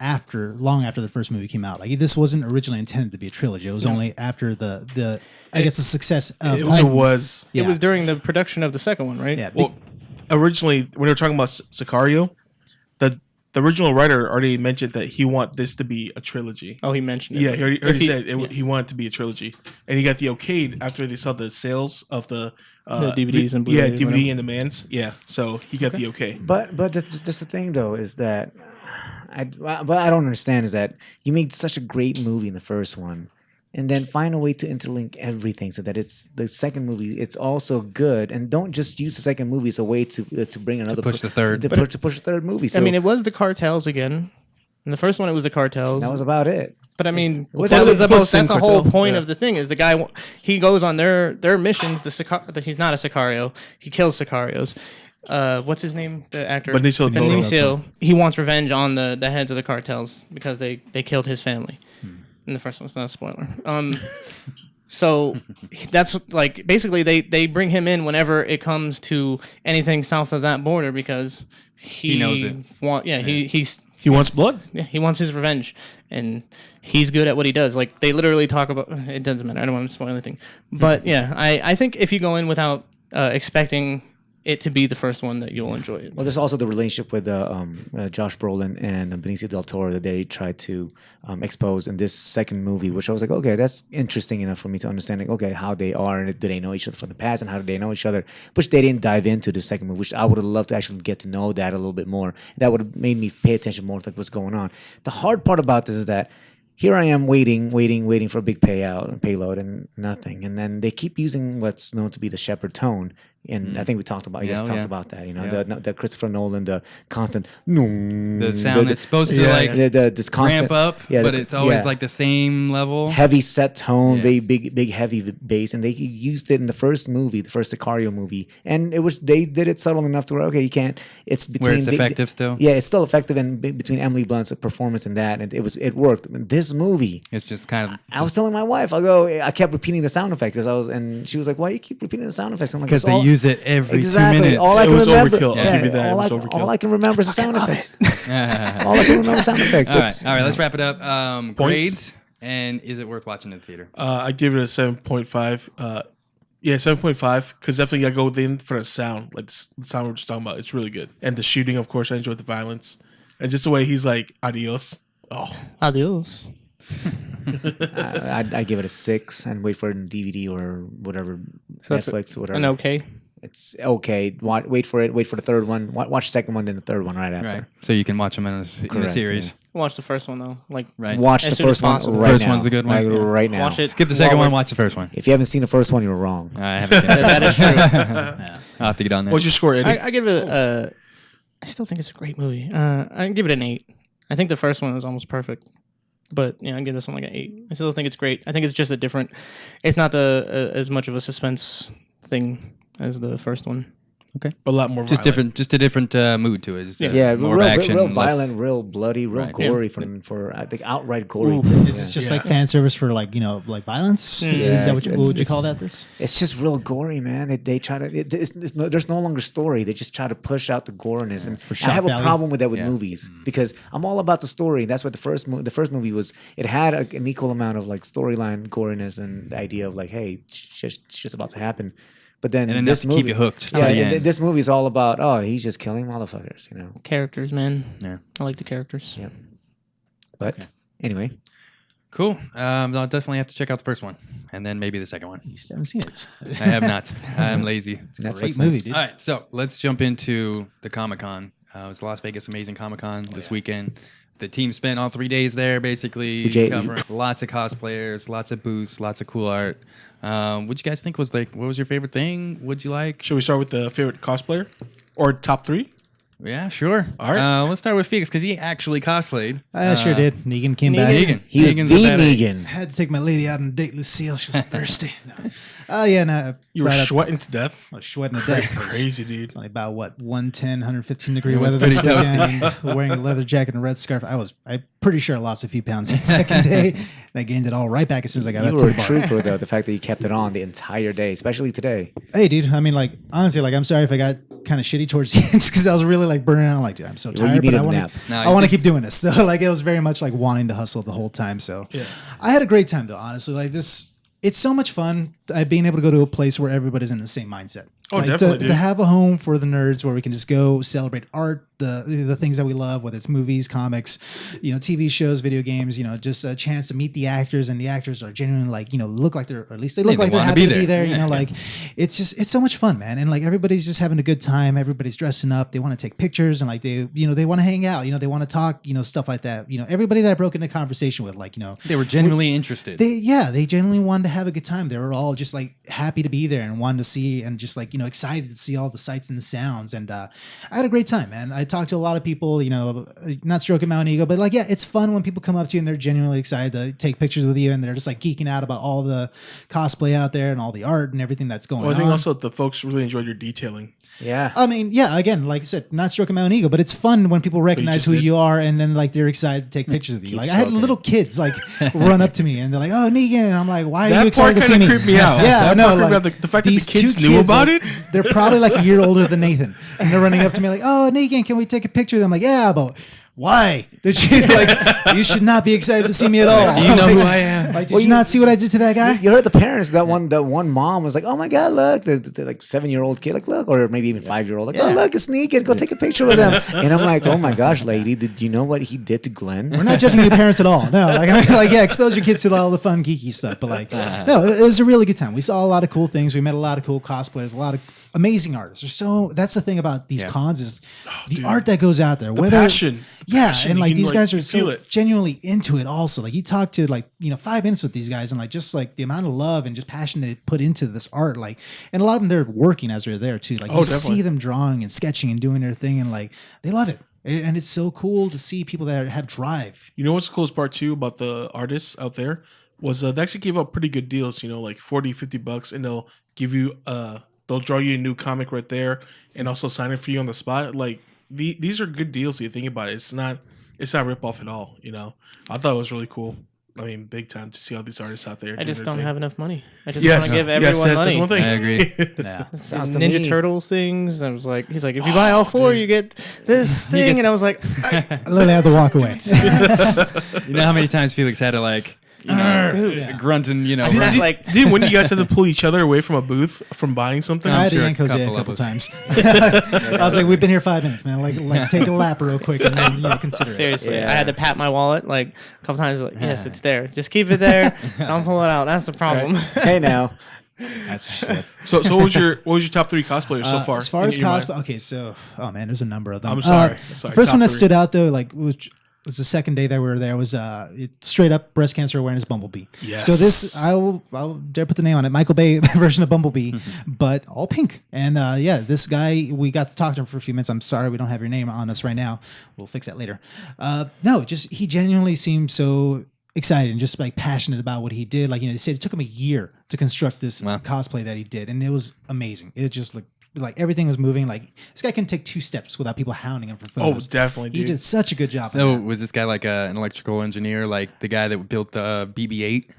long after the first movie came out. Like this wasn't originally intended to be a trilogy. It was only after the I guess the success of
it was.
Yeah.
It was during the production of the second one, right?
Yeah,
Well, originally when they were talking about Sicario, the original writer already mentioned that he want this to be a trilogy.
Oh, he mentioned it.
Yeah, he already
If he-
said he wanted it to be a trilogy, and he got the okay after they saw the sales of the
DVDs and
yeah,
Blu-rays,
DVD
whatever.
and the mans. Yeah, so he got the okay.
But that's the thing though, is that what I don't understand is that you made such a great movie in the first one, and then find a way to interlink everything so that it's the second movie. It's also good, and don't just use the second movie as a way to bring another
push the third.
to push the third movie. So
I mean, it was the cartels again. In the first one, it was the cartels.
that was about it.
But I mean,
Well,
that
plus-
was
plus
that's the
Sin
whole
Cartel,
point
yeah.
of the thing is the guy he goes on their missions. He's not a Sicario. He kills Sicarios. What's his name? The actor
Benicio del Toro.
Benicio. He wants revenge on the heads of the cartels because they killed his family. In the first one, it's not a spoiler. So that's like basically they bring him in whenever it comes to anything south of that border because he
knows it.
He wants blood.
Yeah, he wants his revenge, and he's good at what he does. Like they literally talk about. It doesn't matter. I don't want to spoil anything, but yeah, I think if you go in without expecting it to be the first one, that you'll enjoy it.
Well, there's also the relationship with Josh Brolin and Benicio del Toro that they tried to expose in this second movie, which I was like, okay, that's interesting enough for me to understand, like, okay, how they are and do they know each other from the past and how do they know each other, which they didn't dive into the second movie, which I would have loved to actually get to know that a little bit more. That would have made me pay attention more to like, what's going on. The hard part about this is that here I am waiting for a big payload and nothing. And then they keep using what's known to be the Shepherd tone, And I think we talked about, you guys
Yeah,
talked
yeah.
about that, you know,
Yeah.
the Christopher Nolan, the constant,
The sound that's supposed to like
this constant
ramp up, but it's always like the same level.
heavy set tone,
Yeah.
very big heavy bass, and they used it in the first movie, the first Sicario movie, and they did it subtle enough to where okay, you can't. It's between
Where it's effective still.
Yeah, it's still effective, and between Emily Blunt's performance and that, and it worked. This movie,
It's just kind of
I was telling my wife, I kept repeating the sound effect and she was like, "Why you keep repeating the sound effects?" I'm like,
because
"It's
they
all-
use it every
exactly
2 minutes.
all I
It
can
was
remember.
overkill. I'll give you that. It was overkill.
All I can remember is the sound effects.
all
All I can remember is sound effects.
right, all right. Let's wrap it up. Grades, and is it worth watching in the theater?
I give it a 7.5. Yeah, 7.5, because definitely I go in for the sound, like the sound we're just talking about. It's really good. And the shooting, of course, I enjoyed the violence. And just the way he's like, adios. Oh,
Adios.
I'd give it a 6 and wait for it in DVD or whatever,
that's
Netflix, whatever.
An okay.
It's okay. Wait for it. Wait for the third one. Watch the second one, then the third one right after.
Right. So you can watch them in the
Correct,
series.
Watch the first one though. Like
Right.
Watch
As
the
soon as
first one
possible.
right
First
now.
one's a good one.
Like,
Yeah.
right now.
watch it.
Skip the second
while
one.
we're-
Watch the first one.
If you haven't seen the first one, you're wrong.
I haven't seen it.
That is true.
I'll have to get on there.
what's your score, Eddie?
I give it I still think it's a great movie. I give it an 8. I think the first one was almost perfect. But yeah, I give this one like an 8. I still think it's great. I think it's just a different. It's not as much of a suspense thing as the first one.
Okay.
A lot more
Just
violent.
different, just a different mood to it. It's,
Yeah,
more
real,
of action,
real
less-
violent, real bloody, real
Right.
gory for I think outright gory.
Ooh.
Too.
Is this
Yeah.
just
Yeah.
like fan service for like like violence? Is that what,
it's-
what would you
it's-
call that? This?
It's just real gory, man. They try to. There's no longer story. They just try to push out the goriness, and I
shock
have a
value.
problem with that with
Yeah.
movies because I'm all about the story. That's what the first movie was. It had an equal amount of like storyline goriness and the idea of like, hey, shit's about to happen. But then
And enough
this
to
movie,
keep you hooked to
Yeah,
the
and
end.
this movie is all about he's just killing motherfuckers, you know.
Characters, man.
Yeah.
I like the characters.
Yeah. But anyway,
Cool. I'll definitely have to check out the first one, and then maybe the second one.
You still haven't seen it.
I have not. I'm lazy.
Netflix
Great movie, dude.
All right, so let's jump into the Comic-Con. It was Las Vegas Amazing Comic-Con this weekend. The team spent all 3 days there, basically covering lots of cosplayers, lots of booths, lots of cool art. What you guys think was like? What was your favorite thing? What'd you like?
Should we start with the favorite cosplayer? Or top 3?
Yeah, sure.
All right.
Let's start with Felix because he actually cosplayed.
I sure did. Negan came back.
Negan.
he was
Negan's
the
a badass.
Negan.
I had to take my lady out on a date, Lucille. She was thirsty. Oh, yeah, no.
You were
right up-
sweating to death.
I was sweating to death.
Crazy, dude.
It's only about what 110, 115 degree
It was
weather this
pretty
weekend. Wearing a leather jacket and a red scarf. I'm pretty sure I lost a few pounds that second day. And I gained it all right back as soon as I got
You
out
were
to
a
the bar.
trooper though. The fact that you kept it on the entire day, especially today.
Hey, dude. I mean, like honestly, like I'm sorry if I got kind of shitty towards the end, just because I was really like burning out. Like, dude, I'm so
Well, you
tired, but
needed
I
a
want
nap.
to.
No,
I
you
want to
did-
keep doing this. So like it was very much like wanting to hustle the whole time. So
Yeah.
I had a great time though. Honestly, like this. It's so much fun being able to go to a place where everybody's in the same mindset.
Oh,
Like,
definitely,
to
dude.
have a home for the nerds where we can just go celebrate art, the things that we love, whether it's movies, comics, TV shows, video games. Just a chance to meet the actors, and the actors are genuinely like look like they're, or at least they look
they
like they're
wanna
happy
be
to be
there.
there.
Yeah,
Like it's so much fun, man, and like everybody's just having a good time. Everybody's dressing up. They want to take pictures, and like they want to hang out. They want to talk. Stuff like that. Everybody that I broke into conversation with, like
They were genuinely interested.
they genuinely wanted to have a good time. They were all just like happy to be there and wanted to see and just like excited to see all the sights and the sounds. And I had a great time, man. I talked to a lot of people, not stroking my own ego, but like it's fun when people come up to you and they're genuinely excited to take pictures with you, and they're just like geeking out about all the cosplay out there and all the art and everything that's going
Well, I
on.
think also the folks really enjoyed your detailing.
Yeah.
I mean, yeah, again, like I said, not stroking my own ego, but it's fun when people recognize
just
who
did.
you are, and then like they're excited to take pictures of you.
Keep
Like I had
stroking.
little kids like run up to me and they're like, "Oh, Negan," and I'm like, "Why are you
That
excited
part
to see
kind
me?"
of creeped me out.
Yeah,
that
I know.
part creeped
Like,
me out. The fact that the
these
kids
two
knew about
like,
it.
They're probably like a year older than Nathan, and they're running up to me like, "Oh, Negan, can we take a picture?" I'm like, "Yeah, but why? Did you like? You should not be excited to see me at all.
Do you know
Like,
who I am?
Like, did you not see what I did to that guy?"
You heard the parents. That one mom was like, "Oh my god, look!" The like 7-year-old kid, like, look, or maybe even 5-year-old, like, "Oh
Yeah.
look, it's Negan. Go take a picture with him." And I'm like, "Oh my gosh, lady, did you know what he did to Glenn?"
We're not judging your parents at all. No, like yeah, expose your kids to all the fun, geeky stuff. But like, no, it was a really good time. We saw a lot of cool things. We met a lot of cool cosplayers, a lot of amazing artists. That's the thing about these cons is the
dude.
art that goes out there.
The
Whether
passion.
and like these guys are
feel
so
it.
genuinely into it also. Like you talk to 5 minutes with these guys and like just like the amount of love and just passion they put into this art, like, and a lot of them they're working as they're there too. Like you
definitely.
see them drawing and sketching and doing their thing and like they love it. And it's so cool to see people that have drive.
You know what's the coolest part too about the artists out there was they actually gave out pretty good deals, like $40-$50, and they'll give you they'll draw you a new comic right there and also sign it for you on the spot. Like these are good deals if you think about it. It's not rip off at all, I thought it was really cool. I mean, big time to see all these artists out there.
I just don't have enough money. I just
Yes,
want to give everyone
that's
money.
one thing.
I agree.
Yeah.
Sounds to
Ninja
me-
Turtles things. I was like, he's like, if you buy all four, you get this thing, and I was like,
I literally had to walk away.
You know how many times Felix had to like,
dude,
grunt and
I sat
Did,
like,
did when you guys had to pull each other away from a booth from buying something?
I had to
sure a
yank Jose a
couple
couple
of us.
times. I was like, we've been here 5 minutes, man. Like take a lap real quick and then consider it.
seriously, I had to pat my wallet like a couple times. Like, yes, it's there. Just keep it there. Don't pull it out. That's the problem.
Hey now.
That's what she said.
So what was your top 3 cosplayers so far?
As far as
in your mind?
cosplay, okay, so man, there's a number of them.
I'm sorry.
The first
Top
one that
3.
stood out though, like was the second day that we were there was straight up breast cancer awareness Bumblebee.
Yes.
So this I'll dare put the name on it, Michael Bay version of Bumblebee, but all pink. And this guy, we got to talk to him for a few minutes. I'm sorry we don't have your name on us right now. We'll fix that later. No, just he genuinely seemed so excited and just like passionate about what he did. Like, they said it took him a year to construct this cosplay that he did, and it was amazing. It just looked like everything was moving. Like this guy can take 2 steps without people hounding him for
Oh,
photos.
definitely,
He
dude.
did such a good job.
So
on
was this guy like an electrical engineer, like the guy that built the BB-8?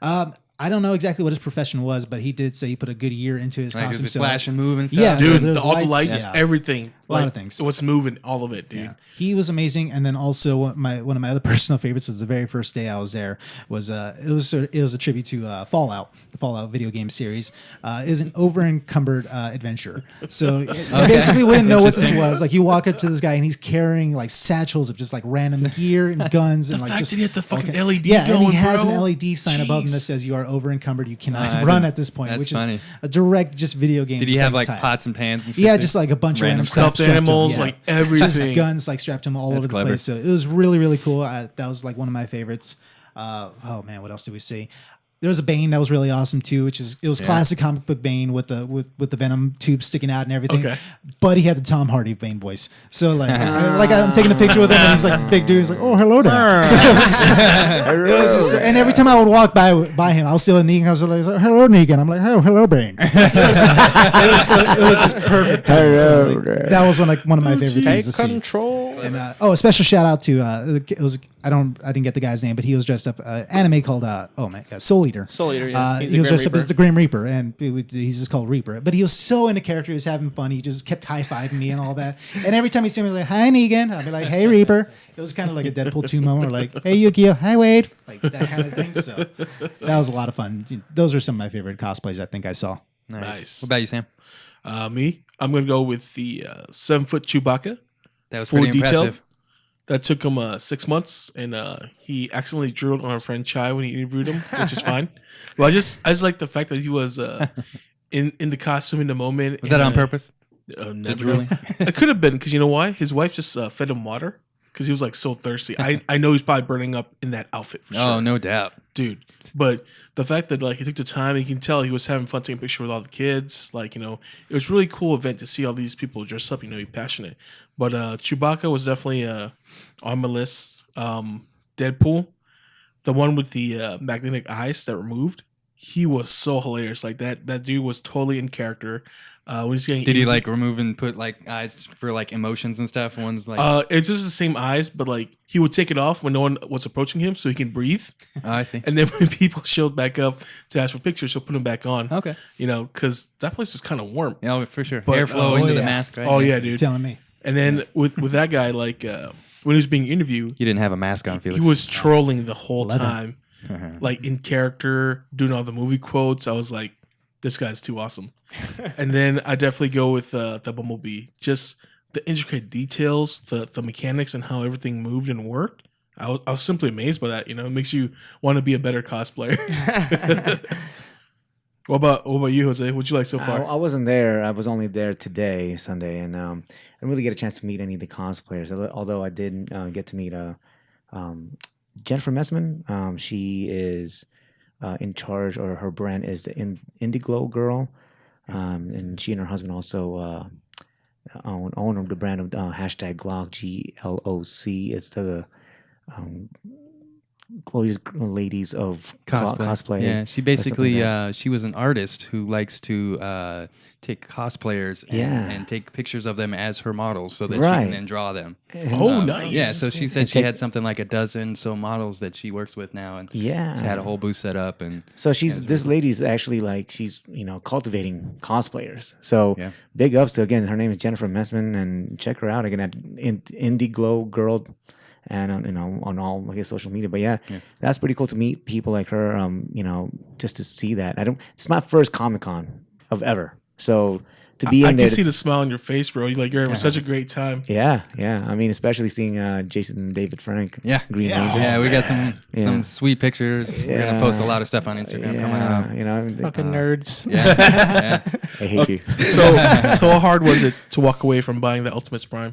that. I don't know exactly what his profession was, but he did say he put a good year into his
Like, does
costume.
it
So
flash and move and stuff?
Yeah, so
Dude,
there's
all the
lights,
lights,
yeah.
everything.
A lot
like,
of things.
What's moving, all of it, dude.
Yeah. He was amazing, and then also one of my other personal favorites was the very first day I was there was it was a tribute to Fallout, the Fallout video game series. It was an over encumbered adventure. So you basically wouldn't know what this was. Like you walk up to this guy and he's carrying like satchels of just like random gear and guns and like
fact
just
that he had the fucking
okay.
LED
yeah, and
going,
he has
bro.
an LED sign above him that
Jeez.
says you are over encumbered. You cannot
I
run
didn't-
at this point,
that's
which
funny.
is a direct just video game.
Did he
just
have like
type.
pots and pans and shit?
Yeah,
there?
just like a bunch
Random
of random
Stuffed animals,
yeah.
like everything.
Just guns like strapped to him all
That's
over the
clever.
place. So it was really, really cool. That was like one of my favorites. Oh man, what else did we see? There was a Bane that was really awesome too, it was classic comic book Bane with the Venom tube sticking out and everything.
Okay.
But he had the Tom Hardy Bane voice. So like, I'm taking a picture with him and he's like this big dude. He's like, oh, hello there. So it was just, and every time I would walk by him, I was still in Negan. I was like, hello Negan. I'm like, oh, hello Bane. it was just perfect. Time. So, like, that was one of my favorite
take
things to see.
control.
And a special shout out to I didn't get the guy's name, but he was dressed up anime called Soul Eater.
Soul Eater, yeah. He's
He
the
was
Grim
dressed up as
Reaper.
the Grim Reaper, and he's just called Reaper. But he was so into character, he was having fun. He just kept high fiving me and all that. And every time he see me, he was like, "Hi Negan," I'd be like, "Hey Reaper." It was kind of like a Deadpool 2 moment, or like, "Hey Yukio, hi Wade," like that kind of thing. So that was a lot of fun. Those are some of my favorite cosplays I think I saw.
Nice.
What about you, Sam?
Me, I'm gonna go with the 7-foot Chewbacca.
That was
Full
pretty
detail.
impressive.
That took him 6 months, and he accidentally drilled on our friend Chai when he interviewed him, which is fine. But I just like the fact that he was in the costume in the moment.
Was that on purpose?
Never
drilling?
know. It could have been because you know why? His wife just fed him water because he was like so thirsty. I know he's probably burning up in that outfit for sure.
Oh, no doubt.
Dude. But the fact that like he took the time, and you can tell he was having fun taking a picture with all the kids. Like, it was a really cool event to see all these people dressed up. He's passionate. But Chewbacca was definitely on my list. Deadpool, the one with the magnetic eyes that removed, he was so hilarious. Like that dude was totally in character. When he's getting
Did he like remove and put like eyes for like emotions and stuff? One's like,
it's just the same eyes, but like he would take it off when no one was approaching him, so he can breathe.
oh, I see.
And then when people showed back up to ask for pictures, he'll put them back on.
Okay.
Because that place was kind of warm.
Yeah, for sure.
But,
Airflow into the
yeah.
mask, right?
Oh yeah,
You're
dude.
telling me.
And then with that guy, like when he was being interviewed,
You didn't have a mask on, Felix.
he was trolling the whole
Leather.
time, like in character, doing all the movie quotes. I was like, this guy's too awesome. And then I definitely go with the Bumblebee. Just the intricate details, the mechanics, and how everything moved and worked. I was simply amazed by that. It makes you want to be a better cosplayer. What about you, Jose? What'd you like so far?
I wasn't there. I was only there today, Sunday, and I didn't really get a chance to meet any of the cosplayers. Although I did get to meet Jennifer Messman. She is in charge, or her brand is the Indiglow Girl, and she and her husband also own the brand of hashtag Glock, GLOC. It's the glorious ladies of cosplay.
Yeah, she basically she was an artist who likes to take cosplayers and take pictures of them as her models so that she can then draw them.
Nice.
Yeah, so she said she had something like a dozen models that she works with now, and she had a whole booth set up. And
so this lady's actually like she's cultivating cosplayers. So big ups to, again, her name is Jennifer Messman, and check her out again at Indiglow Girl. And on all, I guess, social media. But that's pretty cool to meet people like her. Just to see that. It's my first Comic-Con of ever. So to be in there, I
can see the smile on your face, bro. You're having such a great time.
Yeah. I mean, especially seeing Jason and David Frank.
Green Angel. Yeah, we got some sweet pictures. We're gonna post a lot of stuff on Instagram coming up.
Fucking nerds.
Yeah.
I hate you.
So how hard was it to walk away from buying the Ultimates Prime?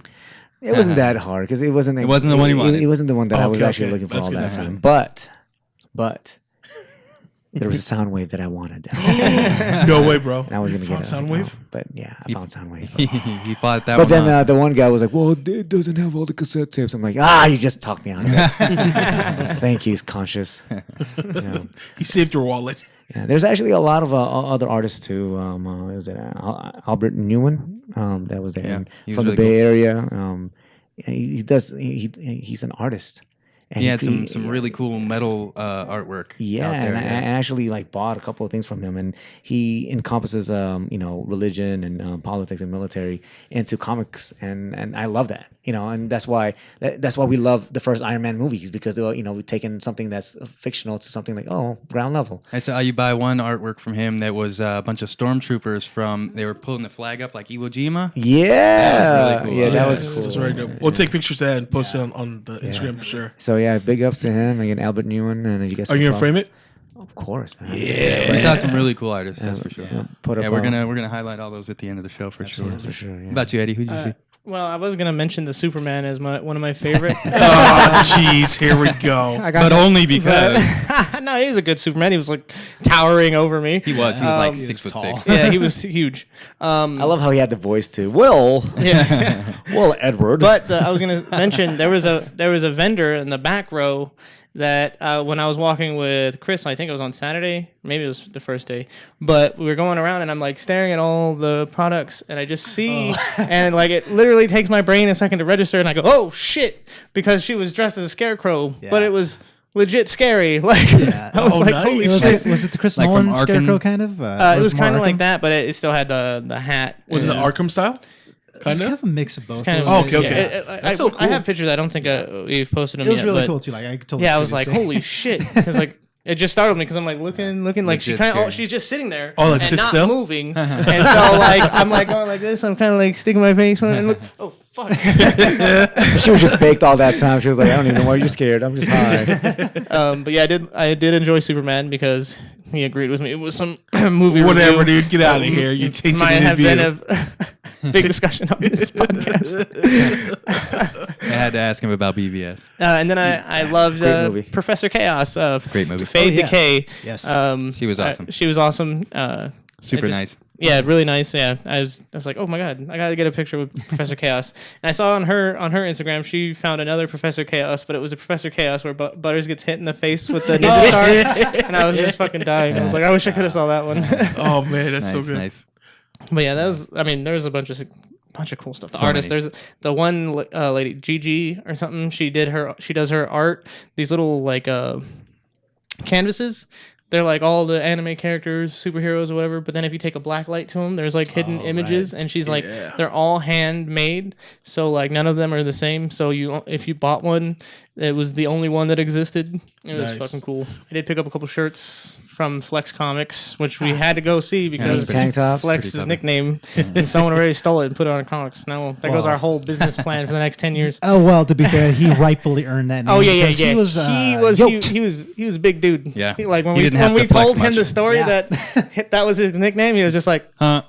It wasn't that hard because it wasn't the
one you wanted.
It wasn't the one that I was actually looking for all that time. But there was a Soundwave that I wanted.
No way, bro.
And I was going to get a
Soundwave.
But yeah, I found Soundwave.
He bought that
but
one.
But then the one guy was like, "Well, it doesn't have all the cassette tapes." I'm like, you just talked me out of it. Thank you, Conscious.
He saved your wallet.
Yeah, there's actually a lot of other artists too. Was it Albert Newman? That was there from the Bay Area. He's an artist. And
he had some really cool metal artwork.
Yeah,
out there,
and I actually bought a couple of things from him, and he encompasses religion and politics and military into comics, and I love that. And that's why we love the first Iron Man movies, because we've taken something that's fictional to something like ground level.
I saw you buy one artwork from him that was a bunch of stormtroopers they were pulling the flag up like Iwo Jima.
Yeah,
that was really cool.
Yeah, that was cool.
That's very dope. We'll take pictures of that and post it on the Instagram for sure.
So yeah, big ups to him again, Albert Newman, and you guys.
Are you gonna frame it?
Of course, man.
Yeah, we saw some really cool artists. That's for sure.
We're
gonna highlight all those at the end of the show for sure.
For sure. Yeah.
What about you, Eddie? Who'd you see?
Well, I was gonna mention the Superman as one of my favorite.
Jeez, here we go.
But only because
no, he's a good Superman. He was towering over me.
He was like 6'6".
Yeah, he was huge.
I love how he had the voice too. Well, Edward.
But I was gonna mention there was a vendor in the back row that when I was walking with Chris, I think it was on Saturday, maybe it was the first day, but we were going around and I'm staring at all the products and I just see and it literally takes my brain a second to register and I go, oh shit, because she was dressed as a scarecrow, but it was legit scary. I was
nice.
holy shit.
Was it the Chris
Like from
Nolan
Arkham?
scarecrow kind of?
It was kind of like that, but it still had the hat.
Was it the Arkham style?
It's kind of a mix of both.
Kind of
okay.
That's so cool. I have pictures. I don't think we've posted them yet.
It was really cool too. I totally.
Yeah, I was like, holy shit, because it just startled me because I'm looking like she kind of she's just sitting there and not
still?
moving, and so I'm going like this. I'm kind of sticking my face and look. Oh fuck!
She was just baked all that time. She was like, I don't even know why you're scared. I'm just high.
But yeah, I did enjoy Superman because he agreed with me. It was some movie.
Whatever,
review.
dude. Get out of here. You changing
Might
the
have
view.
been a big discussion on this podcast.
I had to ask him about BVS.
And then I loved
Great movie.
Professor Chaos.
Great movie.
Fade Decay.
Yes.
She was awesome.
She was awesome.
Super nice.
Yeah, really nice. Yeah, I was like, oh my god, I gotta get a picture with Professor Chaos. And I saw on her Instagram, she found another Professor Chaos, but it was a Professor Chaos where Butters gets hit in the face with the ninja star, and I was just fucking dying. I was like, I wish I could have saw that one.
Oh man, that's so good.
Nice.
But yeah, that was. I mean, there was a bunch of cool stuff. The artist, there's the one lady, Gigi or something. She does her art. These little canvases. They're all the anime characters, superheroes or whatever. But then if you take a black light to them, there's hidden images, and she's they're all handmade. So none of them are the same. So if you bought one It was the only one that existed. It was
Nice.
fucking cool. I did pick up a couple shirts from Flex Comics, which we had to go see because
Tank tops.
Flex's
Pretty
nickname, and someone already stole it and put it on comics. Now there goes our whole business plan for the next 10 years.
Oh well, to be fair, he rightfully earned that name.
Oh yeah, yeah,
because
yeah.
He was yoked.
He was a big dude.
Yeah.
Like when
He
we
didn't have
when we
to flex
told him
much.
the story
Yeah.
that was his nickname, he was just like,
Huh?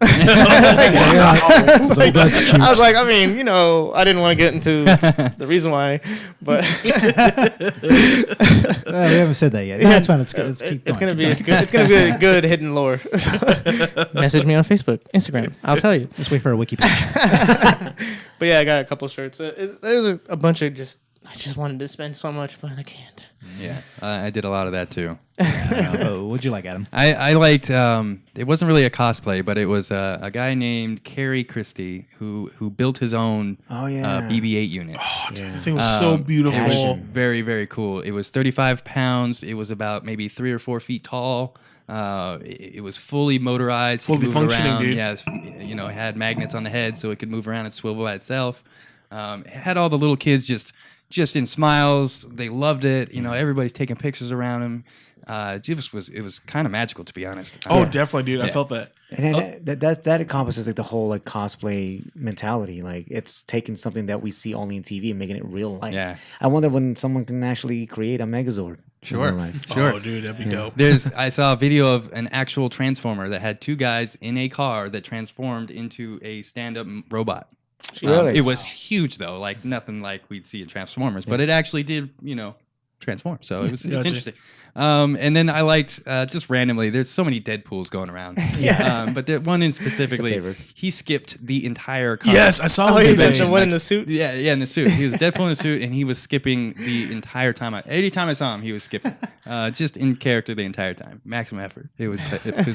So that's cute.
I was like, I mean, you know, I didn't want to get into the reason why, but
We haven't said that yet. No, it's fine. Let's keep
it's
going.
gonna be a good, it's gonna be a good hidden lore. Message me on Facebook, Instagram. I'll tell you.
Let's wait for a wiki page.
But yeah, I got a couple shirts. There's a bunch of I just wanted to spend so much, but I can't.
Yeah, I did a lot of that too.
What'd you like, Adam?
I liked. It wasn't really a cosplay, but it was a guy named Carrie Christie who built his own
Oh, yeah.
BB-8 unit.
The thing was so beautiful.
Action.
Very, very cool. It was 35 pounds. It was about maybe 3 or 4 feet tall. It was fully motorized. You could
Fully
move it
functioning,
around.
dude.
Yeah, it had magnets on the head, so it could move around and swivel by itself. It had all the little kids just in smiles. They loved it. Everybody's taking pictures around him. It was kind of magical, to be honest.
Oh, definitely, dude. I
Yeah.
felt that.
And that encompasses like the whole like cosplay mentality. Like it's taking something that we see only in TV and making it real life.
Yeah.
I wonder when someone can actually create a Megazord. in
Sure.
real life.
Sure.
Oh, dude, that'd be dope.
I saw a video of an actual transformer that had 2 guys in a car that transformed into a stand-up robot.
Really?
It was huge though, like nothing like we'd see in Transformers, but it actually did, transform. So it was
Gotcha.
interesting. And then I liked just randomly. There's so many Deadpools going around. But the one in specifically,
favorite.
he skipped the entire comic.
Yes, I saw
Oh,
him
you
today.
mentioned one in the suit.
Yeah, in the suit. He was Deadpool in the suit, and he was skipping the entire time. Anytime I saw him, he was skipping, just in character the entire time. Maximum effort. It was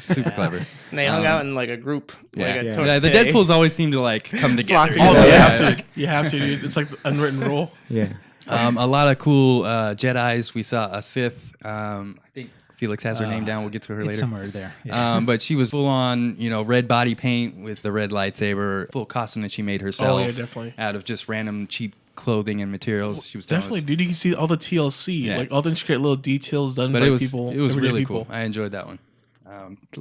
super clever.
And they hung out in like a group. Like a
Yeah, the Deadpools always seem to like come together.
Flock
Oh,
together.
you
Yeah.
have to. You have to, dude. It's like the unwritten rule.
Yeah.
A lot of cool Jedis. We saw a Sith. I think Felix has her name down. We'll get to her
It's
later.
somewhere there. Yeah.
But she was full on, red body paint with the red lightsaber, full costume that she made herself.
Oh, yeah, definitely.
Out of just random cheap clothing and materials. She was telling
Definitely,
us.
dude. You can see all the TLC,
Yeah.
like all the intricate little details done
But
by
it was
people.
it was
everyday
really
people.
cool. I enjoyed that one.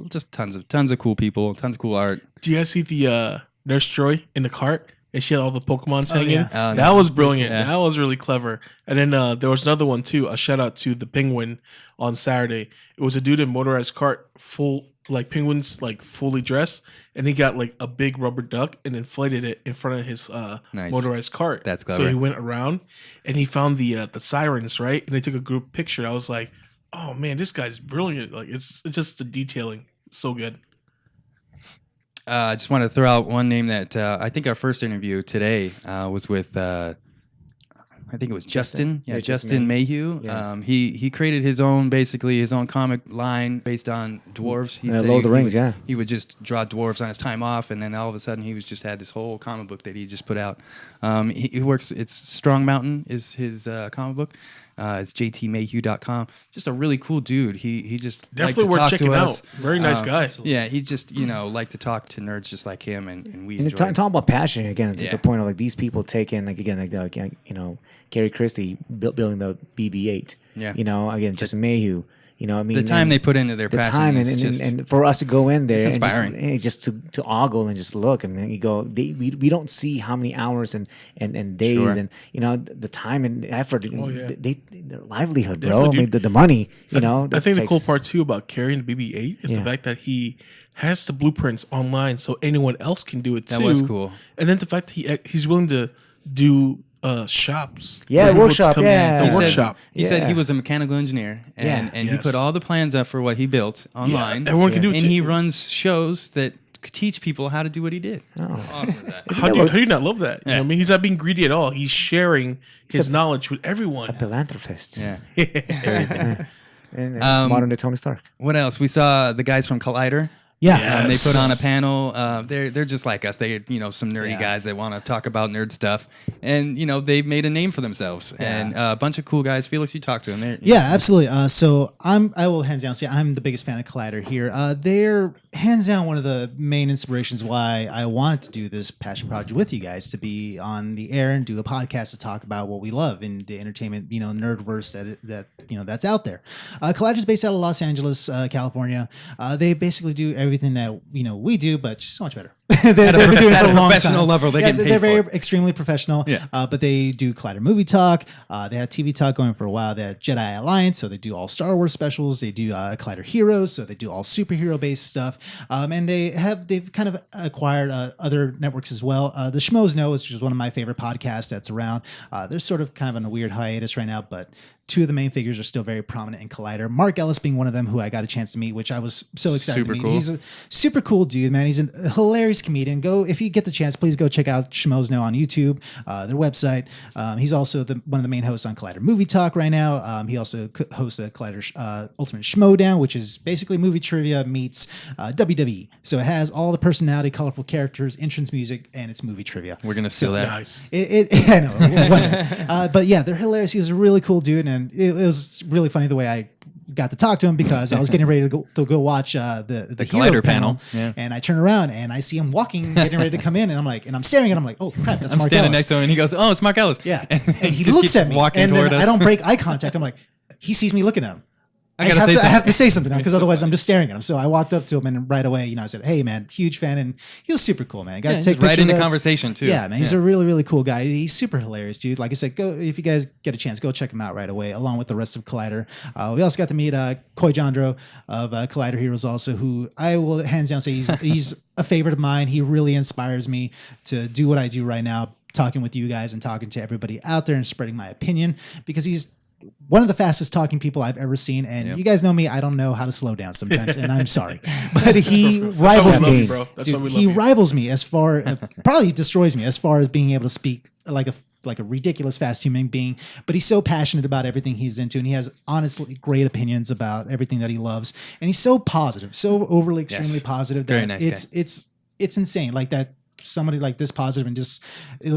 Just tons of cool people, tons of cool art.
Do you guys see the Nurse Joy in the cart? And she had all the Pokemons hanging.
yeah.
Oh,
That
yeah.
was brilliant.
Yeah.
That was really clever. And then there was another one too. A shout out to the Penguin on Saturday. It was a dude in motorized cart, full like penguins, like fully dressed, and he got like a big rubber duck and inflated it in front of his
Nice.
motorized cart.
That's
So
clever.
he went around and he found the sirens, right? And they took a group picture. I was like, oh man, this guy's brilliant. Like it's just the detailing, so good.
I just want to throw out one name that I think our first interview today was with. I think it was Justin. Yeah,
Yeah,
Justin
Justin
Mayhew.
Yeah.
He created his own comic line based on dwarves. He
Yeah,
said
Lord of the
he
Rings,
would-
yeah.
He would just draw dwarves on his time off, and then all of a sudden he was just had this whole comic book that he just put out. He works. It's Strong Mountain is his comic book. It's jtmayhew.com. Just a really cool dude. He just liked
Definitely
to
worth
talk
checking
to
out.
us.
Very nice guy.
Yeah, he just liked to talk to nerds just like him, and we
And
enjoyed.
talking about passion again, to
Yeah.
the point of like these people taking like again Gary Christie building the BB-8.
Yeah.
Again, Justin Mayhew. I mean,
the time
and
they put into their
the
passion
time
is
and,
just
and for us to go in there
it's
and
inspiring.
just to ogle and just look, and then you go, we don't see how many hours and days
Sure.
and the time and effort, and
Oh, yeah.
their livelihood, bro.
Definitely,
I mean,
dude.
the money,
I
that
think the cool
takes-
part too about carrying the BB-8 is
Yeah.
the fact that he has the blueprints online, so anyone else can do it too.
That was cool.
And then the fact that he's willing to do shops,
Yeah,
for people to
workshop,
come in.
yeah.
The
He said-
workshop.
He said he
Yeah.
was a mechanical engineer, and
Yeah.
he
Yes.
put all the plans up for what he built online.
everyone can do it
and
too.
he runs shows that teach people how to do what he did.
Oh.
Awesome is that?
How do you not love that? You know
Yeah.
what I mean, he's not being greedy at all. He's sharing his knowledge with everyone.
philanthropist.
Yeah.
And it's
Um,
modern day Tony Stark.
What else? We saw the guys from Collider.
Yeah.
Yeah.
They put on a
Yes.
panel. They're just like us. They some nerdy guys that want to talk about nerd stuff, and they made a name for themselves. And a bunch of cool guys. Felix, you talked to them.
Yeah, absolutely. So I will hands down say I'm the biggest fan of Collider here. They're hands down one of the main inspirations why I wanted to do this passion project with you guys, to be on the air and do a podcast to talk about what we love in the entertainment, nerdverse that that's out there. Collider is based out of Los Angeles, California. They basically do everything that we do, but just so much better. They've been doing it for a long
professional
time.
level, they're
very extremely professional.
Yeah.
But they do Collider Movie Talk. They had TV Talk going for a while. They had Jedi Alliance, so they do all Star Wars specials. They do Collider Heroes, so they do all superhero based stuff. And they've kind of acquired other networks as well. The Schmoes Know, which is one of my favorite podcasts that's around. They're sort of kind of on a weird hiatus right now, but two of the main figures are still very prominent in Collider. Mark Ellis being one of them, who I got a chance to meet, which I was so excited
Super
to meet.
cool.
He's a super cool dude, man. He's a hilarious comedian. If you get the chance, please go check out Schmoes Know on YouTube, their website. He's also one of the main hosts on Collider Movie Talk right now. He also hosts a Collider Ultimate Schmodown, which is basically movie trivia meets WWE. So it has all the personality, colorful characters, entrance music, and it's movie trivia.
We're gonna steal that.
Nice.
I know, whatever. But yeah, they're hilarious. He was a really cool dude, and it was really funny the way I got to talk to him, because I was getting ready to go watch the Heroes
Collider panel. Yeah.
and I turn around and I see him walking, getting ready to come in, and I'm staring at him like, oh crap, that's
I'm
Mark
standing
Ellis.
next to him, and he goes, "Oh, it's Mark Ellis."
Yeah,
and
he
just
looks
keeps
at me,
walking
and then
toward us.
I don't break eye contact. I'm like, he sees me looking at him.
I gotta say
I
something.
have to say something now, because otherwise I'm just staring at him. So I walked up to him, and right away, I said, "Hey, man, huge fan," and he was super cool, man. I got to take
right
pictures
into
with us.
conversation too.
Yeah, man, he's a really, really cool guy. He's super hilarious, dude. Like I said, go if you guys get a chance, go check him out right away, along with the rest of Collider. We also got to meet Koi Jandro of Collider Heroes, also, who I will hands down say he's a favorite of mine. He really inspires me to do what I do right now, talking with you guys and talking to everybody out there and spreading my opinion, because he's one of the fastest talking people I've ever seen, and you guys know me. I don't know how to slow down sometimes, and I'm sorry, but he rivals
That's why we love
me,
you, bro. That's
dude.
why we love
He
you.
rivals me as far, probably destroys me as far as being able to speak like a ridiculous fast human being. But he's so passionate about everything he's into, and he has honestly great opinions about everything that he loves, and he's so positive, so overly extremely positive that
Very nice guy.
it's insane. Like that. Somebody like this positive and just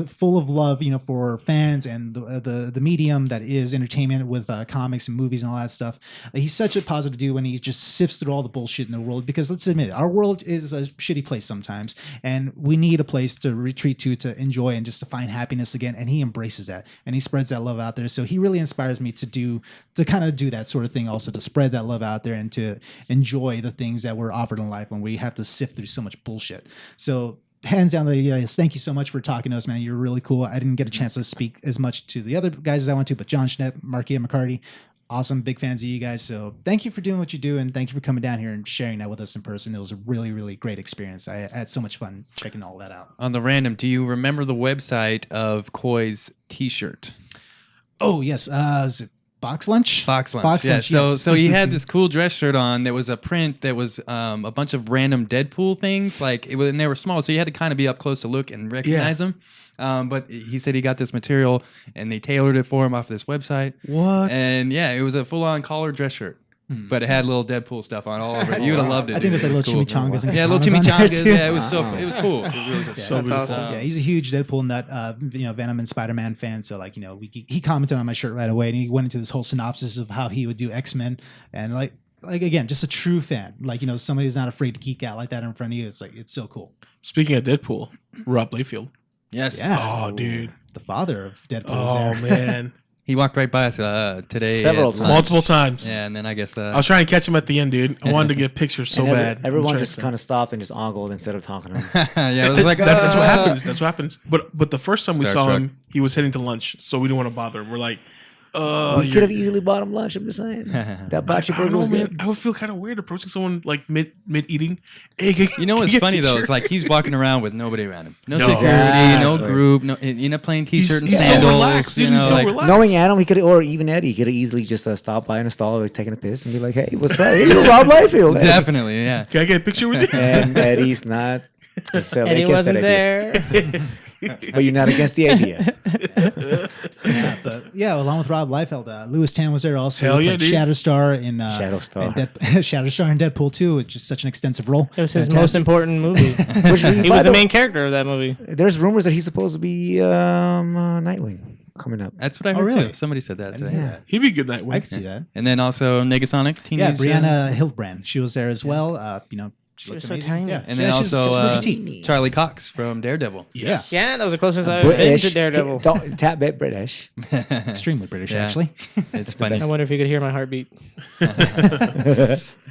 full of love, for fans and the medium that is entertainment with comics and movies and all that stuff. He's such a positive dude when he just sifts through all the bullshit in the world, because let's admit it, our world is a shitty place sometimes, and we need a place to retreat to enjoy and just to find happiness again. And he embraces that, and he spreads that love out there. So he really inspires me to kind of do that sort of thing, also to spread that love out there and to enjoy the things that we're offered in life when we have to sift through so much bullshit. So hands down, thank you so much for talking to us, man. You're really cool. I didn't get a chance to speak as much to the other guys as I want to, but John Schnepp, Markia McCarty, awesome, big fans of you guys. So thank you for doing what you do, and thank you for coming down here and sharing that with us in person. It was a really, really great experience. I had so much fun checking all that out.
On the random, do you remember the website of Koi's T-shirt?
Oh yes, is it Box Lunch?
Box Lunch.
Box
yeah.
Lunch,
So
yes.
so he had this cool dress shirt on that was a print that was a bunch of random Deadpool things. And they were small, so you had to kind of be up close to look and recognize them. But he said he got this material and they tailored it for him off this website.
What?
And yeah, it was a full-on collared dress shirt. But it had little Deadpool stuff on all over it. You would have loved it.
I think
dude.
there's like
It was
little
cool.
chimichangas and
Yeah, little
katanas on there,
chimichangas.
too.
Yeah, it was it was cool. It was really cool.
So
That's
beautiful.
awesome.
Yeah, he's a huge Deadpool nut, Venom and Spider-Man fan. So he commented on my shirt right away, and he went into this whole synopsis of how he would do X-Men, and like again, just a true fan. Somebody who's not afraid to geek out like that in front of you. It's so cool.
Speaking of Deadpool, Rob Layfield.
Yes.
Yeah.
Oh, dude.
The father of Deadpool is
Oh,
there.
man.
He walked right by us today.
Several
at
times.
lunch.
Multiple times.
Yeah, and then I guess
I was trying to catch him at the end, dude. I wanted to get pictures so
And
bad.
everyone
I'm
just
trying
kind of stopped and just ogled instead of talking to him.
yeah, it was like
that's what happens. That's what happens. But the first time we saw
Starstruck.
him, he was heading to lunch, so we didn't want to bother him. We're like,
We could have easily bought him lunch. I'm just saying that bocce
I
burger
don't know,
was
man.
good.
I would feel kind of weird approaching someone like mid eating. Hey,
You know what's
get a
funny though?
picture?
It's like he's walking around with nobody around him. No
No.
security, no
Exactly.
group, no in a plain T-shirt and
he's so
sandals.
relaxed, dude.
You know,
He's so
like,
relaxed.
Knowing Adam, he could, or even Eddie, could have easily just stopped by in a stall, like taking a piss, and be like, "Hey, what's up? Hey, you're Rob Liefeld."
Definitely, yeah.
Can I get a picture with you?
And Eddie's not. So
And he
against that
wasn't
idea.
there.
But you're not against the idea.
Along with Rob Liefeld, Louis Tan was there also.
Hell
He
yeah,
played
dude.
Shatterstar in
Shatterstar.
Shatterstar in Deadpool 2, which is such an extensive role.
It was his
Fantastic.
most important movie.
Which,
He was the main character of that movie.
There's rumors that he's supposed to be Nightwing coming up.
That's what I
Oh,
heard
really?
too. Somebody said that today.
Yeah,
He'd be a good night.
I could see that.
And then also Negasonic,
Yeah,
teenage.
Brianna Hildbrand, she was there as well.
She was
looked
so
amazing.
tiny.
Yeah.
And then
she's
also
just petite.
Charlie Cox from Daredevil.
Yes.
Yeah, that was the closest I've been to Daredevil.
Tad bit British.
Extremely British,
Yeah.
actually.
It's funny.
I wonder if you could hear my heartbeat.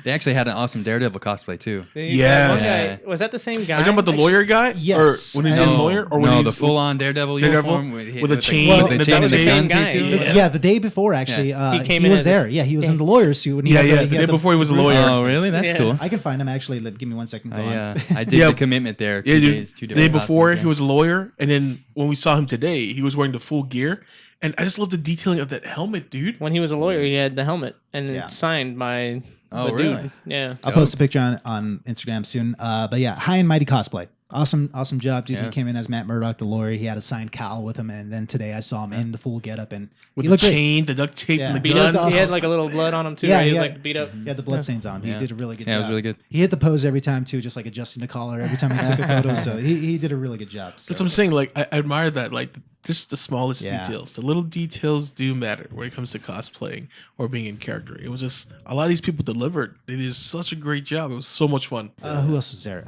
They actually had an awesome Daredevil cosplay too.
Yes.
Okay, was that the same guy?
Are you talking about the lawyer guy?
Yes.
Or when he's in lawyer? Or when
no,
he's
the full-on Daredevil uniform
with a
the-
chain
with
and
the
a
chain
duct
and the
tape.
gun
Guy.
too.
Yeah, the day before, actually,
Yeah.
he
came in
was
as
there.
a-
Yeah, he was in the lawyer suit. When he
Yeah,
had
yeah,
he
the
had
day before he was a
Bruce-
lawyer.
Oh, really? That's
Yeah.
cool.
I can find him, actually. Give me 1 second. Go on.
I did
Yeah.
the commitment there.
Yeah,
2
dude.
days, 2
The day
different
before,
costumes,
he was a lawyer. And then when we saw him today, he was wearing the full gear. And I just love the detailing of that helmet, dude.
When he was a lawyer, he had the helmet and
Yeah.
signed by
Oh,
the
really?
dude. Yeah.
I'll post a picture on Instagram soon. But yeah, high and mighty cosplay. Awesome job, dude.
Yeah.
He came in as Matt Murdock, the lawyer. He had a signed cowl with him, and then today I saw him in the full getup, and
With
he
the
looked great.
chain, the duct tape,
Yeah.
and the
Beat
gun.
up
He had like a little blood on him too.
Yeah,
right? He was
yeah.
like beat up.
He had the blood stains on. He
Yeah.
did a really good
Yeah,
job.
it was really good.
He hit the pose every time too, just like adjusting the collar every time he took a photo. So he did a really good job. So.
That's what I'm saying. Like, I admire that. Like, just the smallest
Yeah.
details. The little details do matter when it comes to cosplaying or being in character. It was just a lot of these people delivered. They did such a great job. It was so much fun.
Who else was there?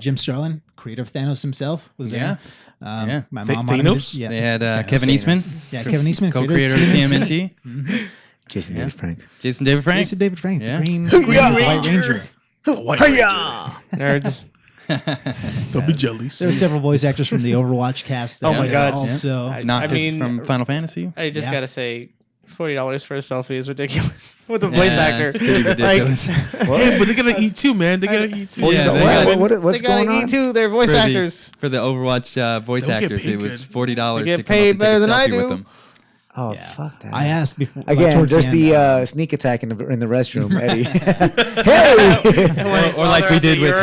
Jim Starlin, creator of Thanos himself, was there.
Yeah.
My
Th-
mom wanted me to-
Thanos?
yeah,
They had Kevin Eastman,
yeah, Kevin Eastman,
co-creator of TMNT.
Jason David Frank.
Jason David Frank.
Jason David Frank,
Yeah.
the Green White Ranger.
White Ranger.
Nerds.
Don't be jealous.
There were several voice actors from the Overwatch cast.
Oh
that
my
was
God.
Also,
I
Noctis
mean,
from Final Fantasy.
I just
Yeah.
gotta say, $40 for a selfie is ridiculous with the voice
Yeah,
actor.
it's pretty ridiculous.
Hey, but they gotta eat too, man. They gotta eat too.
Yeah, they got-
What's
they gotta
going on?
eat too. They're voice
for
actors.
The Overwatch voice
Don't get
actors.
paid
It was
good.
$40
They
to
get
come up
paid
and take
better
a
than I
selfie with
do.
them.
Oh,
Yeah.
fuck that.
I asked before.
Again,
towards
there's
the end,
the sneak attack in the restroom, Eddie. Hey!
Or like we did with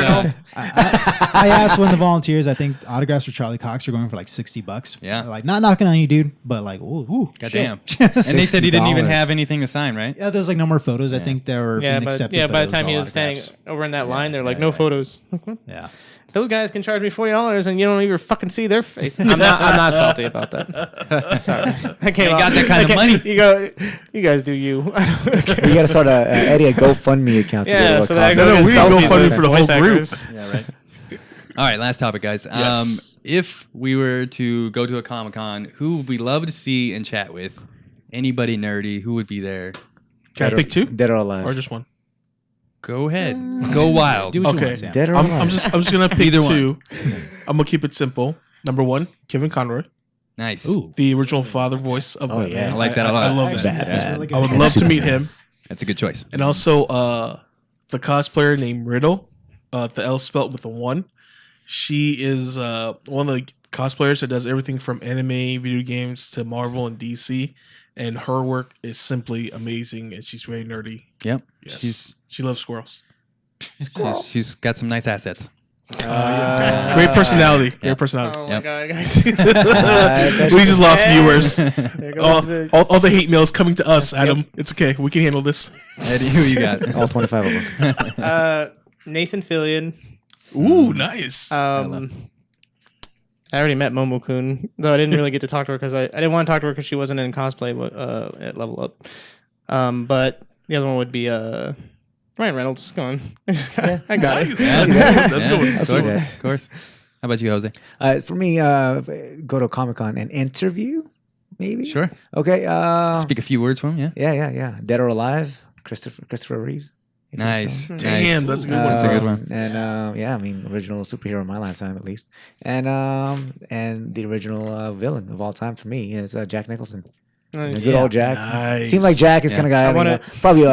I asked one of the volunteers. I think autographs for Charlie Cox are going for like $60.
Yeah.
They're like, not knocking on you, dude, but like, ooh,
goddamn.
shit.
And they said he didn't even
$60.
have anything to sign, right?
Yeah, there's like no more photos. I think they were
Yeah,
being
but
accepted.
yeah,
but
by
it
the time he
all
was standing
autographs.
over in that line, they're like, no photos.
Yeah.
Those guys can charge me $40 and you don't even fucking see their face. I'm not salty about that. Sorry, I came
Ain't got
off-
that kind of
I
money.
You guys do you. I don't care.
We got to start Eddie a GoFundMe account. To
Yeah,
get
so that I
costume.
No,
go
no,
get
we didn't
selfies
go funny
with
for the
voice
whole group.
actors.
Yeah, right. All right, last topic, guys.
Yes.
If we were to go to a Comic-Con, who would we love to see and chat with? Anybody nerdy, who would be there?
Can I pick two
Dead or alive.
or just one?
Go ahead. Go wild.
Do what you
Okay.
want, Sam.
Dead or
I'm
alive.
just gonna pick
Either one.
two. I'm gonna keep it simple. Number one, Kevin Conroy,
Nice.
Ooh.
the original father voice of Batman.
yeah.
I like that a lot.
I love
Actually,
that.
that's really good.
I would love to meet him.
That's a good choice.
And also the cosplayer named Riddle, the L spelt with a 1. She is one of the cosplayers that does everything from anime, video games to Marvel and DC. And her work is simply amazing, and she's very nerdy.
Yep.
Yes. She loves squirrels.
She's got some nice assets.
Great personality.
Yeah.
Great personality.
Oh my
Yep.
god, guys!
We just lost
Yeah.
viewers.
There goes
All the hate mails coming to us, Adam. It's okay. We can handle this.
Eddie, who you got?
All 25 of them.
Nathan Fillion.
Ooh, nice.
I already met Momo-kun, though I didn't really get to talk to her because I didn't want to talk to her because she wasn't in cosplay at Level Up. But the other one would be Ryan Reynolds. Go on. I got
Nice.
it.
That's good.
Of
That's
course.
good.
Of course. How about you, Jose?
For me, go to Comic Con and interview, maybe.
Sure.
Okay.
Speak a few words for him, yeah?
Yeah. Dead or alive, Christopher Reeves.
Nice.
Damn,
Nice.
that's a good one.
That's a good one.
And yeah, I mean, original superhero in my lifetime at least, and the original villain of all time for me is Jack Nicholson.
Nice.
The good old Jack.
Nice.
Seemed like Jack is
Yeah.
kind of guy.
I
I mean,
wanna-
probably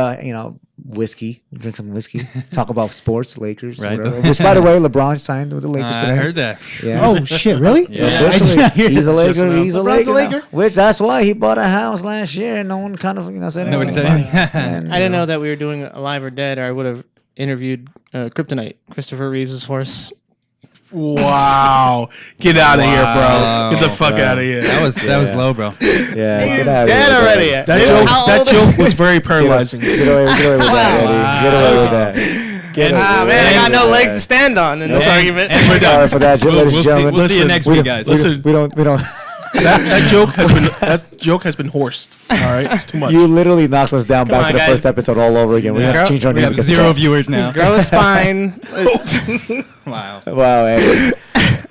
whiskey, drink some whiskey, talk about sports, Lakers,
Right.
whatever. Which, by the way, LeBron signed with the Lakers today.
I heard that.
Yeah.
Oh shit! Really?
Yeah.
I did not hear
He's a
that.
Laker. He's a
LeBron's
Laker.
a Laker?
now. Which that's why he bought a house last year, and no one kind of said anything.
Nobody said
about
anything.
it. And,
I didn't know that we were doing Alive or Dead, or I would have interviewed Kryptonite, Christopher Reeves' horse.
Wow. Get out of here, bro. Get the fuck
Wow.
out of here.
That was low, bro.
Yeah,
He's
get out of
dead
here with
already.
That.
That joke was very paralyzing.
Get away with that, Eddie. Get away with that. Get away
Ah,
with
man, I got
that.
no legs to stand on in this argument.
And we're
Sorry
done.
for that,
We'll
ladies and
see-
gentlemen.
we'll see you next week, guys.
Listen.
We don't.
that joke has been horsed. All right, it's too much.
You literally knocked us down back
on,
to the
guys.
first episode all over again. We have to change our
We
name.
have
because
0 viewers now.
Grow a spine.
Wow.
Wow, Eddie.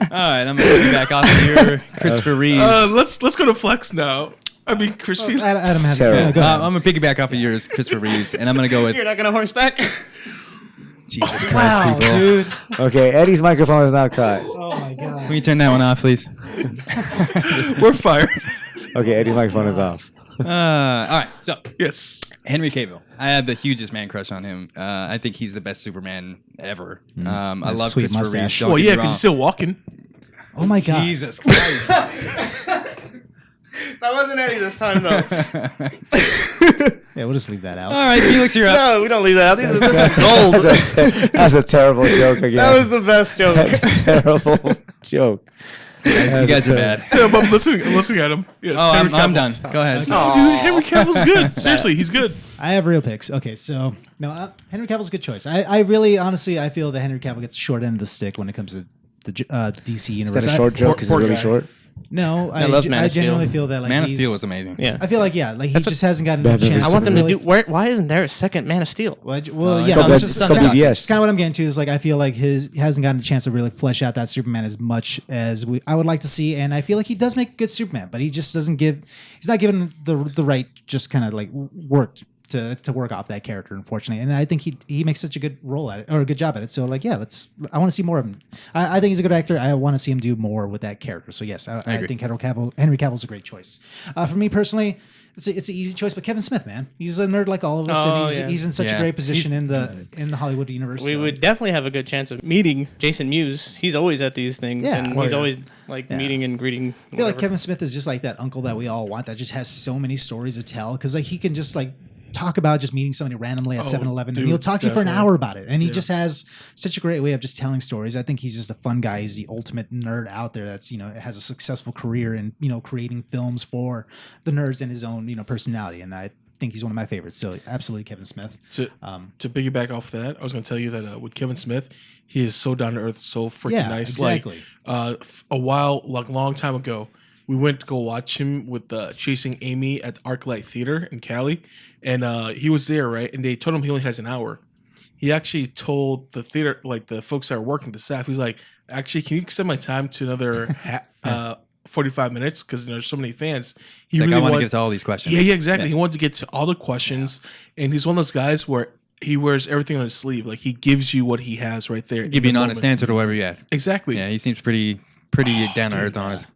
All right, I'm gonna put you back off of your Christopher Reeves.
Let's go to Flex now. I mean, Chris.
Adam has
Terrible.
it. Go ahead.
I'm gonna piggyback off of yours, Christopher Reeves, and I'm gonna go with
You're not gonna horseback.
Jesus Christ,
Wow,
people.
dude.
Okay, Eddie's microphone is now cut.
Oh my god.
Can you turn that one off, please?
We're fired.
Okay, Eddie's microphone is off.
All right, so
Yes.
Henry Cavill. I have the hugest man crush on him. I think he's the best Superman ever. I love
sweet
Christopher
mustache.
Reeves. Don't
Well,
get
yeah,
me
because
wrong.
he's still walking.
Oh my god.
Jesus Christ.
That wasn't Eddie this time though.
Yeah, we'll just leave that out.
All right, Felix, you're up.
No, we don't leave that out. This is gold.
That's a terrible joke again.
That was the best joke.
That's a terrible joke.
You guys are bad.
Yeah, but I'm listening at him. Yes,
Oh,
Henry
I'm
Cavill.
done. Go ahead.
No, dude, Henry Cavill's good. Seriously, he's good.
I have real picks. Okay, so no, Henry Cavill's a good choice. I really, honestly, I feel that Henry Cavill gets the short end of the stick when it comes to the DC
Is
universe.
that a short joke? Because it's
poor
really
guy.
short.
No, I
love Man
I
of Steel.
genuinely feel that like
Man of
he's-
Steel was amazing.
Yeah.
I feel like he
That's
just hasn't gotten a
Batman
chance.
v
I want them to
really,
do. Why isn't there a second Man of Steel?
Well,
it's
yeah,
on-
which
it's
is
on
kind
BVS.
of what I'm getting to is like I feel like he hasn't gotten a chance to really flesh out that Superman as much as I would like to see, and I feel like he does make a good Superman, but he just doesn't give. He's not given the right just kind of like work to work off that character, unfortunately. And I think he makes such a good role at it or a good job at it. So like, yeah, I want to see more of him. I think he's a good actor. I want to see him do more with that character. So yes, I
agree.
think Henry Cavill's a great choice. For me personally, it's an easy choice, but Kevin Smith, man, he's a nerd like all of us,
Oh,
and
yeah.
he's in such
Yeah.
a great position in the Hollywood universe.
We
so.
would definitely have a good chance of meeting Jason Mewes. He's always at these things,
Yeah.
and
Oh,
he's
yeah.
always like meeting and greeting.
I feel like
whatever.
Kevin Smith is just like that uncle that we all want that just has so many stories to tell because like he can just like talk about just meeting somebody randomly at 7-Eleven and
dude,
he'll talk to you for an
definitely.
hour about it and he just has such a great way of just telling stories. I think he's just a fun guy. He's the ultimate nerd out there that's has a successful career in creating films for the nerds and his own personality, and I think he's one of my favorites. So absolutely Kevin Smith.
To piggyback off that, I was going to tell you that with Kevin Smith, he is so down to earth, so freaking
Yeah,
nice.
exactly.
Like long time ago, we went to go watch him with Chasing Amy at ArcLight Theater in Cali, and he was there, right? And they told him he only has an hour. He actually told the theater, like the folks that are working, the staff, he's like, actually, can you extend my time to another 45 minutes? Because there's so many fans. He
Like, I want to
wanted-
get to all these questions.
Yeah, exactly. He wanted to get to all the questions, and he's one of those guys where he wears everything on his sleeve. Like he gives you what he has right there.
Give you an honest answer to whatever you ask.
Exactly.
Yeah, he seems pretty down to earth, honest,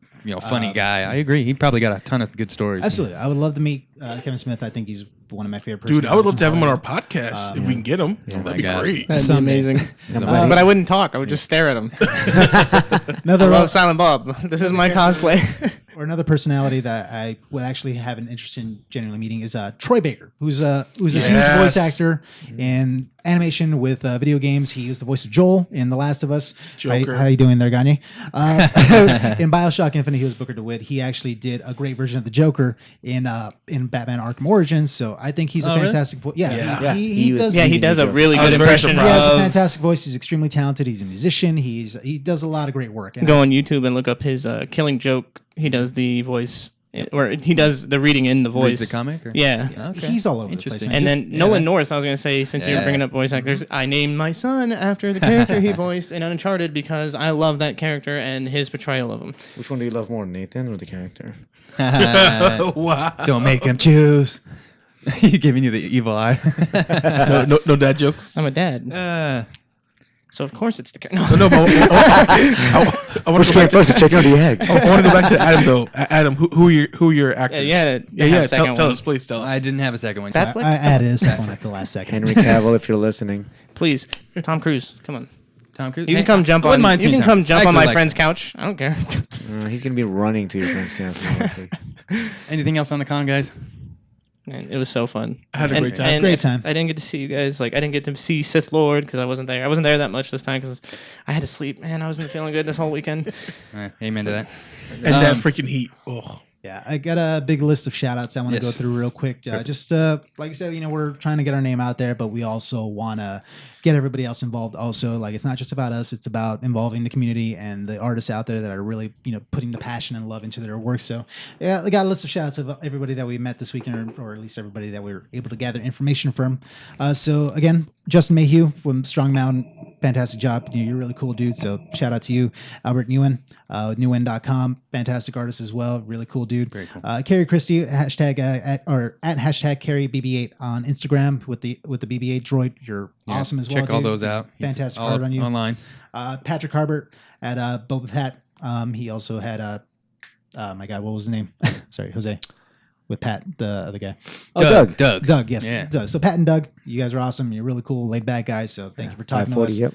funny guy. I agree. He probably got a ton of good stories.
Absolutely. I would love to meet Kevin Smith. I think he's one of my favorite
Dude, I would love to have him on our
Hollywood.
podcast if we can get him. That'd be
God.
great.
That'd be
Someday.
amazing.
Somebody-
But I wouldn't talk. I would just stare at him. I
Another
love Silent Bob. This is my cosplay.
or another personality that I would actually have an interest in genuinely meeting is Troy Baker, who's a huge
Yes.
voice actor in animation with video games. He is the voice of Joel in The Last of Us.
Joker.
How you doing there, Gagne? In BioShock Infinite, he was Booker DeWitt. He actually did a great version of the Joker in Batman Arkham Origins. So I think he's a
really?
fantastic voice. Yeah,
Yeah.
he
He was-
does.
Yeah, he
Easy
does a
joke.
really
I was
good
very
impression
He has a
of.
fantastic voice. He's extremely talented. He's a musician. He does a lot of great work. And
Go on YouTube and look up his Killing Joke. He does the voice, or he does the reading in the voice.
Reads the comic? Or?
Yeah.
Okay.
he's all over the place.
Interesting.
Man.
And
Just-
then Nolan North, I was going to say, since you were
Yeah.
bringing up voice actors, I named my son after the character he voiced in Uncharted because I love that character and his portrayal of him.
Which one do you love more, Nathan or the character?
Wow.
Don't make him choose. He's giving you the evil eye.
No dad jokes.
I'm a dad,
Uh,
so of course it's the character.
No, but I want
Which
to go
came
back to
first, the chicken or the egg?
I want to go back to Adam though. Adam, who are your actors?
Yeah,
Tell us, please tell us.
I didn't have a second one.
That's
so-
Netflix?
I added a second one at the last second.
Henry Cavill, if you're listening.
Please, Tom Cruise, come on.
Tom Cruise.
You
Hey,
can come jump
I wouldn't
on.
mind
You
seeing
can
Tom
come
Cruise.
jump
I
on
actually
my
like
friend's couch. I don't care.
He's going to be running to your friend's camp.
Anything else on the con, guys?
Man, it was so fun.
I had a great time.
And
Great
if
time.
I didn't get to see you guys. Like I didn't get to see Sith Lord because I wasn't there. I wasn't there that much this time because I had to sleep. Man, I wasn't feeling good this whole weekend.
Amen to that.
And that freaking heat. Oh.
Yeah, I got a big list of shout outs I want to go through real quick. Just like I said, we're trying to get our name out there, but we also want to get everybody else involved also. Like, it's not just about us, it's about involving the community and the artists out there that are really, putting the passion and love into their work. So yeah, I got a list of shout outs of everybody that we met this weekend, or at least everybody that we were able to gather information from. So again, Justin Mayhew from Strong Mountain, fantastic job. You're a really cool dude. So shout out to you. Albert Nguyen, newen.com, fantastic artist as well. Really cool dude.
Very cool.
Carrie Christie, hashtag at hashtag Carrie BB8 on Instagram with the BB8 droid. You're awesome as well.
Check all
dude.
those out.
Fantastic art on you.
Online.
Patrick Harbert at Boba Pat. He also had my God, what was his name? Sorry, Jose. With Pat, the other guy.
Doug.
Doug, yes.
Yeah.
Doug. So Pat and Doug, you guys are awesome. You're really cool, laid back guys. So thank you for talking to us.
Yep.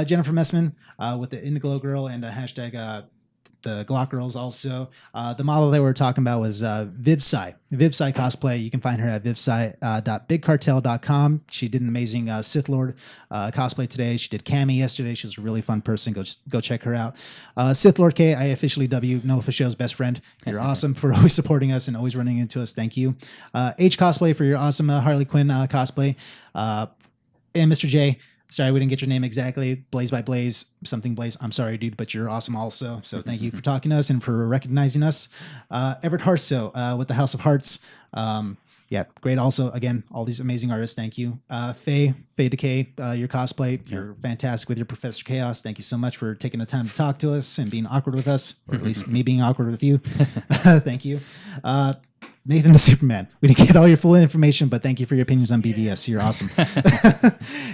Jennifer Messman with the Indiglo Girl and the hashtag the Glock Girls also. The model that we were talking about was Vivsai cosplay. You can find her at vivsai.bigcartel.com. She did an amazing Sith Lord cosplay today. She did Cammy yesterday. She was a really fun person. Go check her out. Sith Lord K, I officially W Nofa Show's best friend. You're awesome for always supporting us and always running into us. Thank you. H Cosplay for your awesome Harley Quinn cosplay. And Mr. J, sorry, we didn't get your name exactly. Blaze by Blaze, something Blaze. I'm sorry, dude, but you're awesome also. So thank you for talking to us and for recognizing us. Everett Harso with the House of Hearts. Yeah, great. Also, again, all these amazing artists. Thank you. Faye Decay, your cosplay. You're fantastic with your Professor Chaos. Thank you so much for taking the time to talk to us and being awkward with us, or at least me being awkward with you. Thank you. Nathan the Superman. We didn't get all your full information, but thank you for your opinions on BVS. You're awesome.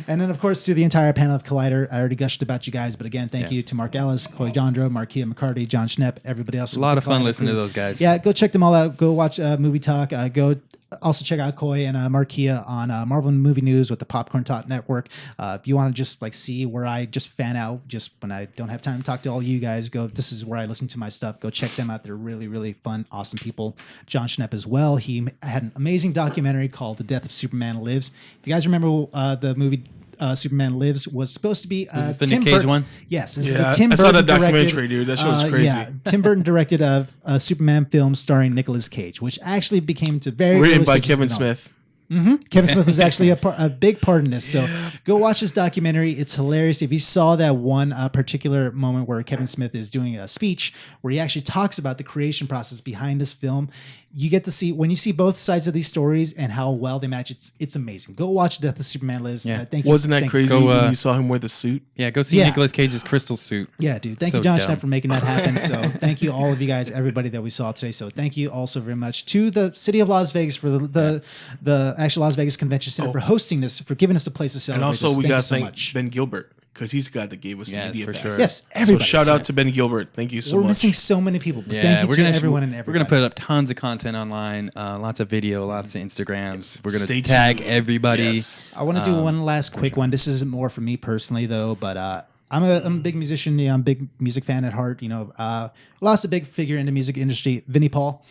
And then, of course, to the entire panel of Collider. I already gushed about you guys, but again, thank you to Mark Ellis, Coy Jandro, Markia McCarty, John Schnepp, everybody else.
A lot of fun listening to those guys.
Yeah, go check them all out. Go watch Movie Talk. Go also check out Coy and Markia on Marvel Movie News with the Popcorn Talk Network. If you want to just see where I just fan out, just when I don't have time to talk to all you guys, this is where I listen to my stuff. Go check them out. They're really, really fun, awesome people. John Schnepp as well. He had an amazing documentary called The Death of Superman Lives. If you guys remember the movie Superman Lives was supposed to be
is this the Nick Cage one?
Yes, this is a Tim
I
Burton
saw that documentary,
directed,
dude. That show was crazy.
Yeah, Tim Burton directed a Superman film starring Nicolas Cage, which actually became to very
Written by
realistic
Kevin
development.
Smith.
Kevin Smith was actually a big part in this. So go watch this documentary. It's hilarious. If you saw that one particular moment where Kevin Smith is doing a speech where he actually talks about the creation process behind this film, you get to see, when you see both sides of these stories and how well they match, it's amazing. Go watch Death of Superman Lives.
Yeah.
Thank you.
Wasn't that crazy
Go,
when you saw him wear the suit?
Yeah, go see
Yeah.
Nicolas Cage's crystal suit.
Yeah, dude. Thank
So
you, John
dumb.
Schnepp, for making that happen. So thank you, all of you guys, everybody that we saw today. So thank you also very much to the city of Las Vegas for the actual Las Vegas Convention Center for hosting this, for giving us a place to celebrate.
And also,
this.
we
Thank
got
you
to
so
thank
much.
Ben Gilbert, because he's the guy that gave us the
Yes,
media
for
pass.
sure.
Yes,
So
everybody.
shout out to Ben Gilbert. Thank you so
We're
much.
missing so many people. But
Yeah,
thank you
we're
to
gonna
everyone and
we're
everybody.
gonna put up tons of content online, lots of video, lots of Instagrams. We're gonna
Stay
tag
tuned.
everybody.
Yes.
I want to do one last quick one. This isn't more for me personally, though, but I'm a big musician. You know, I'm a big music fan at heart. You know, lost a big figure in the music industry, Vinnie Paul,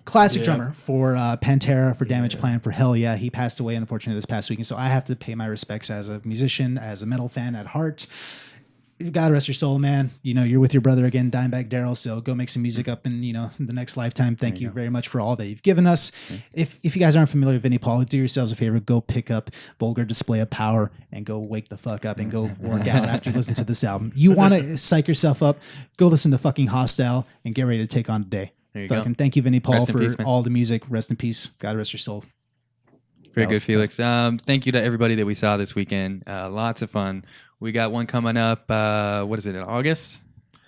classic drummer for Pantera, for Damage Plan, for Hell Yeah. He passed away, unfortunately, this past weekend. So I have to pay my respects as a musician, as a metal fan at heart. God rest your soul, man. You know, you're with your brother again, Dimebag Daryl. So go make some music up in, the next lifetime. Thank you very much for all that you've given us. If you guys aren't familiar with Vinnie Paul, do yourselves a favor. Go pick up Vulgar Display of Power and go wake the fuck up and go work out after you listen to this album. You want to psych yourself up, go listen to fucking Hostile and get ready to take on the day.
There you go.
Thank you, Vinnie Paul,
Rest in
for
peace, man.
all the music. Rest in peace. God rest your soul.
Very
That was-
good, Felix. Thank you to everybody that we saw this weekend. Lots of fun. We got one coming up. What is it, in August?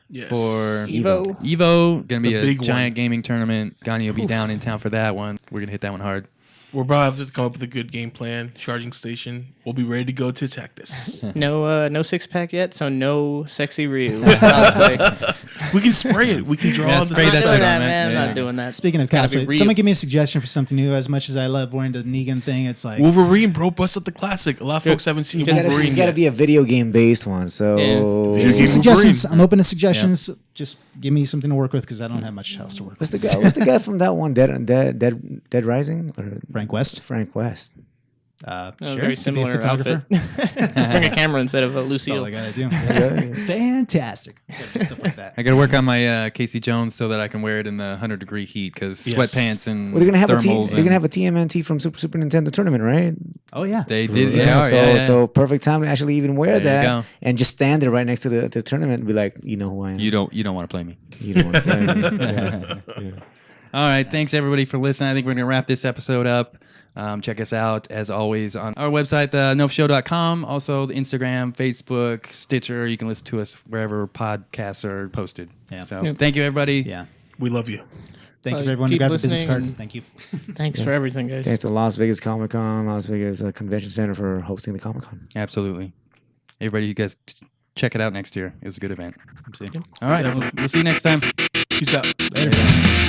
Yes.
For
Evo.
Gonna be
The
a
big
giant
one.
gaming tournament. Gani will be down in town for that one. We're gonna hit that one hard.
We're about to have to come up with a good game plan, charging station. We'll be ready to go to attack this.
No six pack yet, so no sexy Ryu. Cosplay.
We can spray it. We can draw
Yeah,
on the
spray
I'm
that
not
shit
doing
on,
that,
man.
man. I'm
Yeah.
not doing that.
Speaking of
It's gotta be
cosplay,
real.
someone give me a suggestion for something new. As much as I love wearing the Negan thing, it's like
Wolverine, bro, busted the classic. A lot of folks haven't seen Wolverine
It's got to
yet.
be a video game based one. So
Video game
suggestions.
Wolverine.
I'm open to suggestions. Just give me something to work with because I don't have much else to work
what's
with.
the guy? What's the guy from that one? Dead Rising or
Frank West.
Frank West?
Very similar
photographer.
outfit. Just bring a camera instead of a
That's all
Lucille.
I gotta do. Fantastic. It's gotta do stuff like that.
I got to work on my Casey Jones so that I can wear it in the 100-degree heat because
Yes.
sweatpants and
Well, they're gonna have
thermals.
they're gonna have a TMNT from Super Nintendo tournament, right?
Oh yeah.
They did.
So perfect time to actually even wear
There you
that
go.
and just stand there right next to the tournament and be like, you know who I am.
You don't want to play me.
You don't want to play me. Yeah.
All right. Thanks, everybody, for listening. I think we're going to wrap this episode up. Check us out, as always, on our website, nofashow.com. Also, the Instagram, Facebook, Stitcher. You can listen to us wherever podcasts are posted.
Yeah.
So thank you, everybody.
Yeah.
We love you.
Thank you for everyone who
keep
grabbed the business
listening
card.
and-
Thank you.
Thanks for everything, guys.
Thanks to Las Vegas Comic Con, Las Vegas Convention Center for hosting the Comic Con.
Absolutely. Everybody, you guys check it out next year. It was a good event.
See.
All right. We'll see you next time.
Peace out.
Later.